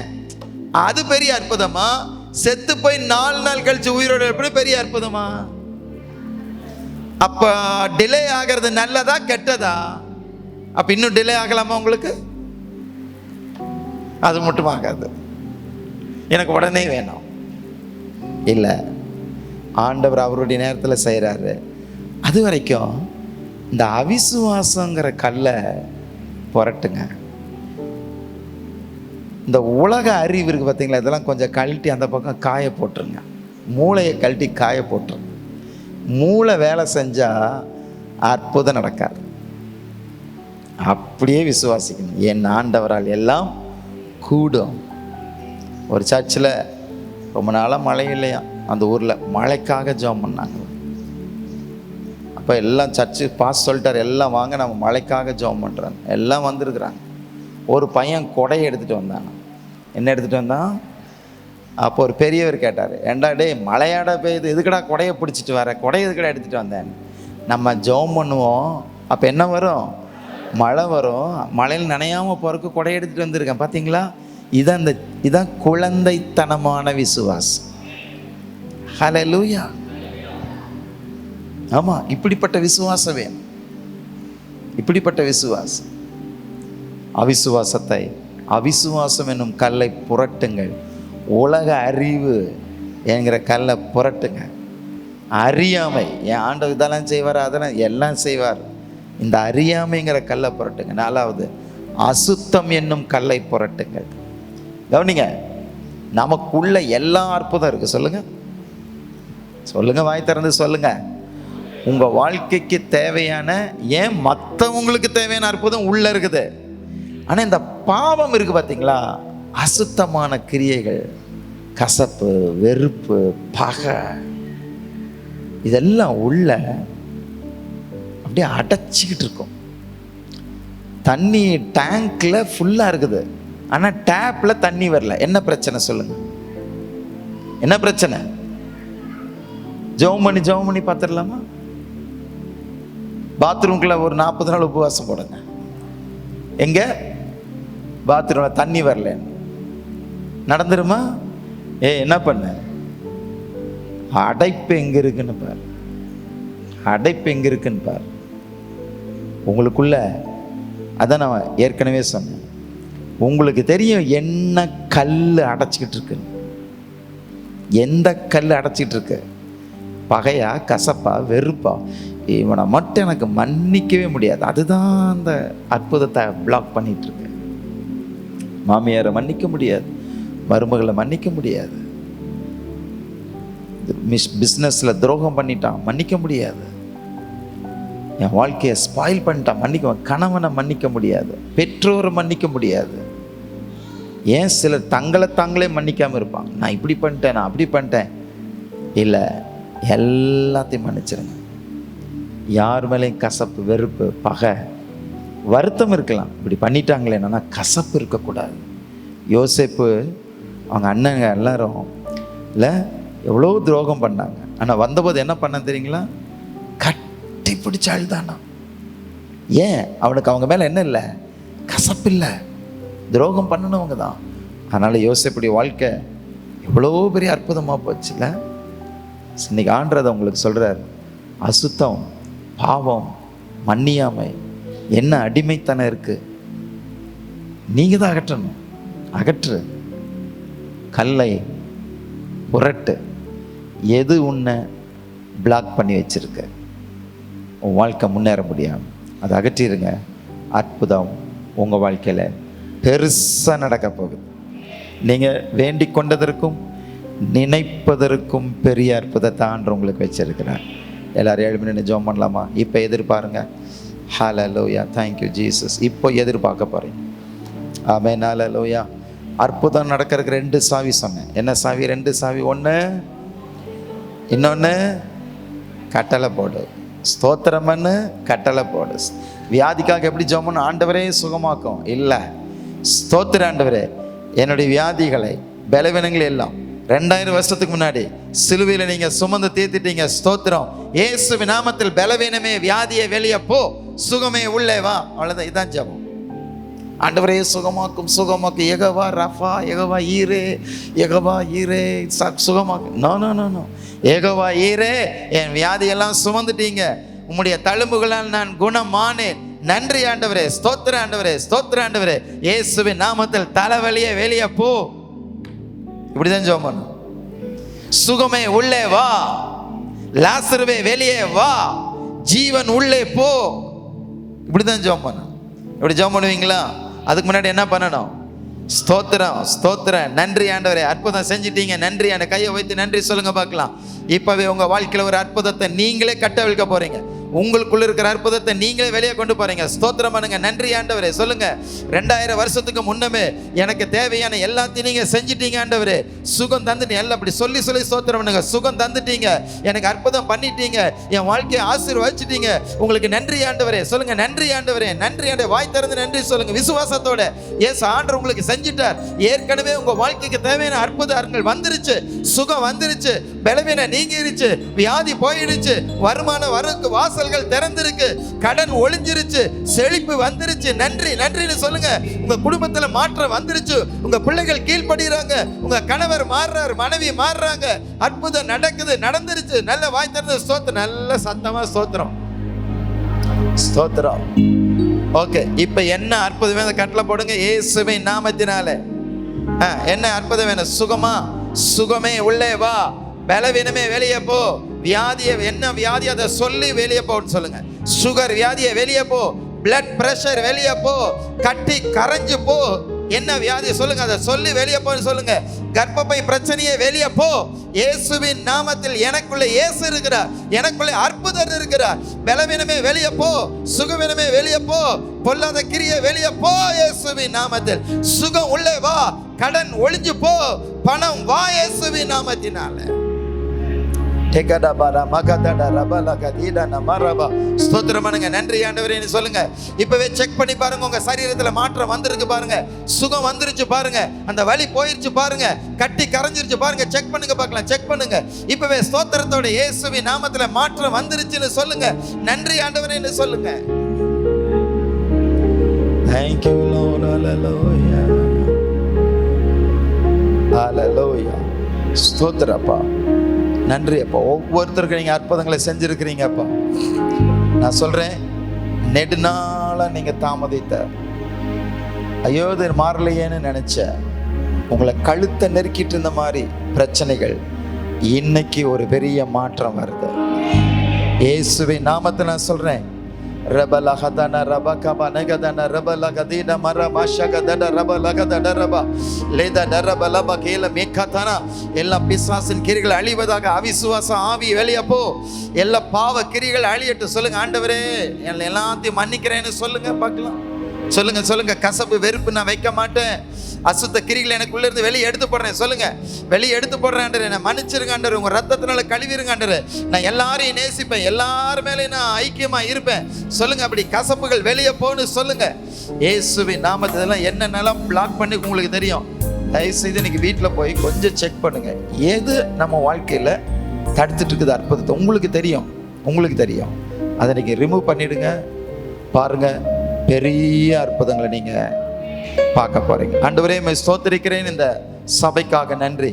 அது பெரிய அற்புதமா? செத்து போய் 4 நாள் கழிச்சு உயிரோட எப்படி பெரிய அற்புதமா? அப்ப டிலே ஆகிறது நல்லதா கெட்டதா? அப்ப இன்னும் டிலே ஆகலாமா உங்களுக்கு? அது மட்டும் ஆகாது. எனக்கு உடனே வேணும் இல்லை, ஆண்டவர் அவருடைய நேரத்தில் செய்கிறாரு. அது வரைக்கும் இந்த அவிசுவாசங்கிற கல்லை புரட்டுங்க. இந்த உலக அறிவு இருக்குது பார்த்தீங்களா, இதெல்லாம் கொஞ்சம் கழட்டி அந்த பக்கம் காய போட்டுருங்க. மூளையை கழட்டி காய போட்டுருங்க. மூளை வேலை செஞ்சால் அற்புதம் நடக்காது. அப்படியே விசுவாசிக்கணும். என் ஆண்டவரால் எல்லாம் கூடும். ஒரு சர்ச்சில் ரொம்ப நாளாக மழை இல்லையா, அந்த ஊரில் மழைக்காக ஜெபம் பண்ணாங்க. அப்போ எல்லாம் சர்ச்சு பாஸ் சொல்லிட்டார், எல்லாம் வாங்க நம்ம மழைக்காக ஜெபம் பண்ணுறாங்க. எல்லாம் வந்திருக்கிறாங்க. ஒரு பையன் கொடையை எடுத்துகிட்டு வந்தாங்க. என்ன எடுத்துகிட்டு வந்தான்? அப்போ ஒரு பெரியவர் கேட்டார், ஏண்டா டே மழையாட பெய்யுது, எதுக்கடா கொடையை பிடிச்சிட்டு வர, கொடையை எதுக்கடா எடுத்துகிட்டு வந்தேன்? நம்ம ஜெபம் பண்ணுவோம், அப்போ என்ன வரும்? மழை வரும். மழையில் நனையாமல் போகிறதுக்கு கொடையை எடுத்துகிட்டு வந்திருக்கேன். பார்த்தீங்களா? இதான் குழந்தைத்தனமான விசுவாசம். ஹல்லேலூயா. ஆமாம், இப்படிப்பட்ட விசுவாசம் வேணும். இப்படிப்பட்ட விசுவாசம். அவிசுவாசம் என்னும் கல்லை புரட்டுங்கள். உலக அறிவு என்கிற கல்லை புரட்டுங்க. அறியாமை, என் ஆண்டவர் இதெல்லாம் செய்வார், அதெல்லாம் எல்லாம் செய்வார். இந்த அறியாமைங்கிற கல்லை புரட்டுங்க. 4வது, அசுத்தம் என்னும் கல்லை புரட்டுங்கள். கவனிங்க, நமக்குள்ள எல்லா அற்புதம் இருக்கு. சொல்லுங்க சொல்லுங்க, வாய் திறந்து சொல்லுங்க. உங்க வாழ்க்கைக்கு தேவையான, ஏன் மற்றவங்களுக்கு தேவையான அற்புதம் உள்ள இருக்குது. ஆனா இந்த பாவம் இருக்கு பார்த்தீங்களா, அசுத்தமான கிரியைகள், கசப்பு, வெறுப்பு, பகை, இதெல்லாம் உள்ள அப்படியே அடைச்சிக்கிட்டு இருக்கும். தண்ணி டேங்க்ல ஃபுல்லா இருக்குது, ஆனா டேப்ல தண்ணி வரல. என்ன பிரச்சனை சொல்லுங்க? என்ன பிரச்சனை? ஜெபம் பண்ணி பார்த்துடலாமா? பாத்ரூம்குள்ள ஒரு 40 நாள் உபவாசம் போடுங்க. எங்க பாத்ரூம்ல தண்ணி வரல, நடந்துருமா? என்ன பண்ண? அடைப்பு எங்க இருக்குன்னு பாரு. அடைப்பு எங்க இருக்குன்னு பாரு உங்களுக்குள்ள. அதான் நான் ஏற்கனவே சொன்னேன், உங்களுக்கு தெரியும் என்ன கல் அடைச்சிக்கிட்டு இருக்கு. எந்த கல் அடைச்சிக்கிட்டு இருக்கு? பகையா, கசப்பா, வெறுப்பா? இவனை மட்டும் எனக்கு மன்னிக்கவே முடியாது. அதுதான் அந்த அற்புதத்தை பிளாக் பண்ணிட்டு இருக்கு. மாமியாரை மன்னிக்க முடியாது, மருமகளை மன்னிக்க முடியாது, பிஸ்னஸ்ல துரோகம் பண்ணிட்டான் மன்னிக்க முடியாது, என் வாழ்க்கையை ஸ்பாயில் பண்ணிட்டான் மன்னிக்க, கணவனை மன்னிக்க முடியாது, பெற்றோரை மன்னிக்க முடியாது. ஏன் சிலர் தங்களை தாங்களே மன்னிக்காமல் இருப்பாங்க. நான் இப்படி பண்ணிட்டேன், நான் அப்படி பண்ணிட்டேன். இல்லை, எல்லாத்தையும் மன்னிச்சிருங்க. யார் மேலேயும் கசப்பு, வெறுப்பு, பகை, வருத்தம் இருக்கலாம். இப்படி பண்ணிட்டாங்களே, என்னன்னா கசப்பு இருக்கக்கூடாது. யோசேப்பு அவங்க அண்ணங்க எல்லாரும் இல்லை எவ்வளோ துரோகம் பண்ணாங்க. ஆனால் வந்தபோது என்ன பண்ண தெரியுங்களா? கட்டி பிடிச்ச அழுதானா. ஏன்? அவனுக்கு அவங்க மேலே என்ன இல்லை? கசப்பு இல்லை, துரோகம் பண்ணினவங்க தான். அதனால் யோசேப்புடைய வாழ்க்கை எவ்வளோ பெரிய அற்புதமாக போச்சுல்ல. இன்னைக்கு ஆண்டதை உங்களுக்கு சொல்கிறார், அசுத்தம், பாவம், மன்னியாமை, என்ன அடிமைத்தனம் இருக்குது, நீங்கள் தான் அகற்றணும். அகற்று, கல்லை புரட்டு. எது உன்னை பிளாக் பண்ணி வச்சிருக்க, உன் வாழ்க்கை முன்னேற முடியாமல் அதை அகற்றிடுங்க. அற்புதம் உங்கள் வாழ்க்கையில் பெருசாக நடக்க போகுது. நீங்கள் வேண்டிக் கொண்டதற்கும் நினைப்பதற்கும் பெரிய அற்புதத்தை ஆண்டவர் உங்களுக்கு வச்சிருக்கிறார். எல்லாரும் 7 மணி ஜெபம் பண்ணலாமா? இப்போ எதிர்பாருங்க. ஹல்லேலூயா, தேங்க்யூ ஜீசஸ். இப்போ எதிர்பார்க்க போகிறீங்க. ஆமென், ஹல்லேலூயா. அற்புதம் நடக்கிறதுக்கு 2 சாவி சொன்னேன். என்ன சாவி? 2 சாவி. ஒன்று, இன்னொன்று கட்டளை போடு. ஸ்தோத்திரம்னு கட்டளை போடு. வியாதிக்காக எப்படி ஜெபம் பண்ண? ஆண்டவரே சுகமாக்கும் இல்லை, ஸ்தோத்திர ஆண்டவரே என்னுடைய வியாதிகளை, பலவீனங்கள் எல்லாம் 2000 வருஷத்துக்கு முன்னாடி சிலுவையில் நீங்கள் சுமந்து தீர்த்திட்டீங்க. ஸ்தோத்திரம். இயேசுவின் நாமத்தில் பலவீனமே, வியாதியை வெளியே போ. சுகமே உள்ளே வா. அவ்வளவுதான், இதான் ஜெபம். ஆண்டவரே சுகமாக்கும், சுகமாக்கும். Jehovah Rapha, Jehovah Jireh, Jehovah Jireh சுகமாக்கும். No no no no. Jehovah Jireh, என் வியாதியெல்லாம் சுமந்துட்டீங்க, உம்முடைய தழும்புகளால் நான் குணமானேன். நன்றி ஆண்டவரே, ஸ்தோத்திர ஆண்டவரே, ஸ்தோத்திர ஆண்டவரே. இயேசுவின் நாமத்தில் தலைவலியே வெளியே போ. இப்படிதான் ஜெபம் பண்ணணும். சுகமே உள்ளே வா, லாசருவே வெளியே வா, ஜீவன் உள்ளே போ. இப்படிதான் ஜெபம் பண்ணணும். இப்படி ஜெபம் பண்ணுவீங்களா? அதுக்கு முன்னாடி என்ன பண்ணணும்? ஸ்தோத்திரம், ஸ்தோத்திரம். நன்றி ஆண்டவரே, அற்புதம் செஞ்சிட்டீங்க, நன்றி. அந்த கையை வைத்து நன்றி சொல்லுங்க பார்க்கலாம். இப்பவே உங்க வாழ்க்கையில ஒரு அற்புதத்தை நீங்களே கட்டவிழ்க்க போறீங்க. உங்களுக்குள்ள இருக்கிற அற்புதத்தை நீங்களே வெளியே கொண்டு போறீங்க. ஸ்தோத்திரம் பண்ணுங்க. நன்றி ஆண்டவரே சொல்லுங்க. 2000 வருஷத்துக்கு முன்னமே எனக்கு தேவையான எல்லாத்தையும் நீங்க செஞ்சிட்டீங்க ஆண்டவரே. சுகம் தந்துட்டீங்க. எல்லாம் அப்படி சொல்லி சொல்லி ஸ்தோத்திரம் பண்ணுங்க. சுகம் தந்துட்டீங்க, எனக்கு அற்புதம் பண்ணிட்டீங்க, என் வாழ்க்கையை ஆசீர்வதிச்சிட்டீங்க. உங்களுக்கு நன்றி ஆண்டவரே சொல்லுங்க. நன்றி ஆண்டவரே, நன்றி ஆண்டவரே. வாய் திறந்து நன்றி சொல்லுங்க விசுவாசத்தோட. இயேசு ஆண்டவர் உங்களுக்கு செஞ்சிட்டார். ஏற்கனவே உங்க வாழ்க்கைக்கு தேவையான அற்புதங்கள் வந்துருச்சு. சுகம் வந்துருச்சு, பலவீனம் நீங்கிருச்சு, வியாதி போயிடுச்சு, வருமான வரக்கு வாசல்கள் திறந்திருக்கு, கடன் ஒளிஞ்சிருச்சு, செழிப்பு வந்துருச்சு. நன்றி நன்றின்னு சொல்லுங்க. உங்க குடும்பத்துல மாற்றம் வந்துருச்சு, உங்க பிள்ளைகள் கீழ்ப்படுகிறாங்க, உங்க கணவர் மாறுறாரு, மனைவி மாறுறாங்க, அற்புதம் நடக்குது, நடந்துருச்சு. நல்ல வாய் திறந்து ஸ்தோத்திரம், நல்ல சத்தமா ஸ்தோத்திரம், ஸ்தோத்திரம். ஓகே, இப்ப என்ன அற்புதம் வேணும்? கட்டளை போடுங்க இயேசுவின் நாமத்தினாலே. என்ன அற்புதம் வேணும்? சுகமா, சுகமே உள்ளே வா, பலவீனமே வெளியே போ. வியாதியை, என்ன வியாதி அதை சொல்லி வெளியே போன்னு சொல்லுங்க. சுகர் வியாதியை வெளியே போ, பிளட் பிரஷர் வெளியே போ, கட்டி கரைஞ்சு போ. என்ன வியாதி சொல்லுங்க, அதை சொல்லி வெளியே போன்னு சொல்லுங்க. கர்ப்பப்பை பிரச்சனையை வெளியே போ. இயேசுவின் நாமத்தில் எனக்குள்ள இயேசு இருக்கிறார், எனக்குள்ள அற்புதம் இருக்கிறார். பலவீனமே வெளியே போ, சுகவீனமே வெளியே போ, பொல்லாத கிரியை வெளியே போ. இயேசுவின் நாமத்தில் சுகம் உள்ளே வா, கடன் ஒளிஞ்சு போ, பணம் வா இயேசுவின் நாமத்தினால. நன்றி ஆண்டவரே சொல்லுங்க. இப்பவே செக் பண்ணி பாருங்க, உங்க சரீரத்துல மாற்றம் வந்திருக்கு பாருங்க, சுகம் வந்துருச்சு பாருங்க, அந்த வலி போயிருச்சு பாருங்க, கட்டி கரைஞ்சிருச்சு பாருங்க. செக் பண்ணுங்க பார்க்கலாம், செக் பண்ணுங்க. இப்பவே ஸ்தோத்திரத்தோட இயேசுவின் நாமத்துல மாற்றம் வந்துருச்சுன்னு சொல்லுங்க. நன்றி ஆண்டவரே சொல்லுங்க. Thank you Lord. Hallelujah. Hallelujah. ஸ்தோத்திரப்பா, நன்றி அப்பா. ஒவ்வொருத்தருக்கும் நீங்க அற்புதங்களை செஞ்சிருக்கிறீங்க அப்பா. நான் சொல்றேன், நெடுநாளா நீங்க தாமதித்த, ஐயோ இது மாறலையேன்னு நினைச்ச, உங்களை கழுத்தை நெருக்கிட்டு இருந்த மாதிரி பிரச்சனைகள் இன்னைக்கு ஒரு பெரிய மாற்றம் வருது. இயேசுவின் நாமத்தை நான் சொல்றேன். ரபலகதன ரபகப நகதன ரபலகதீன மரமஷகதன ரபலகதன ரப லேத ரபலப கேல மேகதன. எல்லா பிசாசின் கிரிகள் அழிவதாக. அவிசுவாச ஆவி வெளியே போ. எல்லா பாவ கிரிகள் அழியட்டும். சொல்லுங்க, ஆண்டவரே எல்லாத்தையும் மன்னிக்கிறேன்னு சொல்லுங்க பார்க்கலாம். சொல்லுங்க சொல்லுங்க. கசப்பு வெறுப்பு நான் வைக்க மாட்டேன். அசுத்த கிரிகளை எனக்குள்ள இருந்து வெளியே எடுத்து போடுறேன். சொல்லுங்க, வெளியே எடுத்து போடுறேன் ஆண்டவரே. நான் மன்னிச்சிருங்க ஆண்டவரே, உங்க ரத்தத்தினால கழுவிருங்க ஆண்டவரே. நான் எல்லாரையும் நேசிப்பேன், எல்லார் மேலே நான் ஐக்கியமா இருப்பேன். சொல்லுங்க, அப்படி கசப்புகள் வெளியே போன்னு சொல்லுங்க. இயேசுவின் நாமத்தில என்னென்னலாம் பிளாக் பண்ணி உங்களுக்கு தெரியும். தயவு செய்து இன்னைக்கு வீட்டில் போய் கொஞ்சம் செக் பண்ணுங்க, எது நம்ம வாழ்க்கையில தடுத்துட்டு இருக்குது அற்புதத்தை. உங்களுக்கு தெரியும், உங்களுக்கு தெரியும். அதை இன்னைக்கு ரிமூவ் பண்ணிடுங்க. பாருங்க, பெரிய அற்புதங்களை நீங்க பார்க்க போறீங்க. ஆண்டவரே உம்மை ஸ்தோத்திரிக்கிறேன். இந்த சபைக்காக நன்றி,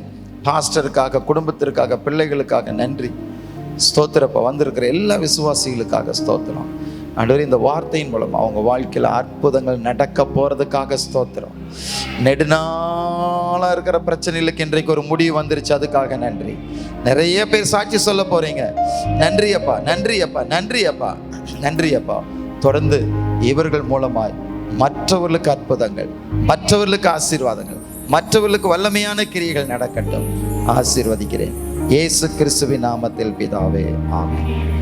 பாஸ்டருக்காக, குடும்பத்திற்காக, பிள்ளைகளுக்காக நன்றி. ஸ்தோத்திரப்பா, வந்திருக்கிற எல்லா விசுவாசிகளுக்காக ஸ்தோத்திரம். ஆண்டவரே, இந்த வார்த்தையின் மூலம் அவங்க வாழ்க்கையில் அற்புதங்கள் நடக்க போறதுக்காக ஸ்தோத்திரம். நெடுநாளா இருக்கிற பிரச்சனைகளுக்கு இன்றைக்கு ஒரு முடிவு வந்துருச்சு, அதுக்காக நன்றி. நிறைய பேர் சாட்சி சொல்ல போறீங்க. நன்றி அப்பா, நன்றி அப்பா, நன்றி அப்பா, நன்றி அப்பா. தொடர்ந்து இவர்கள் மூலமாய் மற்றவர்களுக்கு அற்புதங்கள், மற்றவர்களுக்கு ஆசீர்வாதங்கள், மற்றவர்களுக்கு வல்லமையான கிரியைகள் நடக்கட்டும். ஆசீர்வதிக்கிறேன் இயேசு கிறிஸ்துவின் நாமத்தில் பிதாவே, ஆமென்.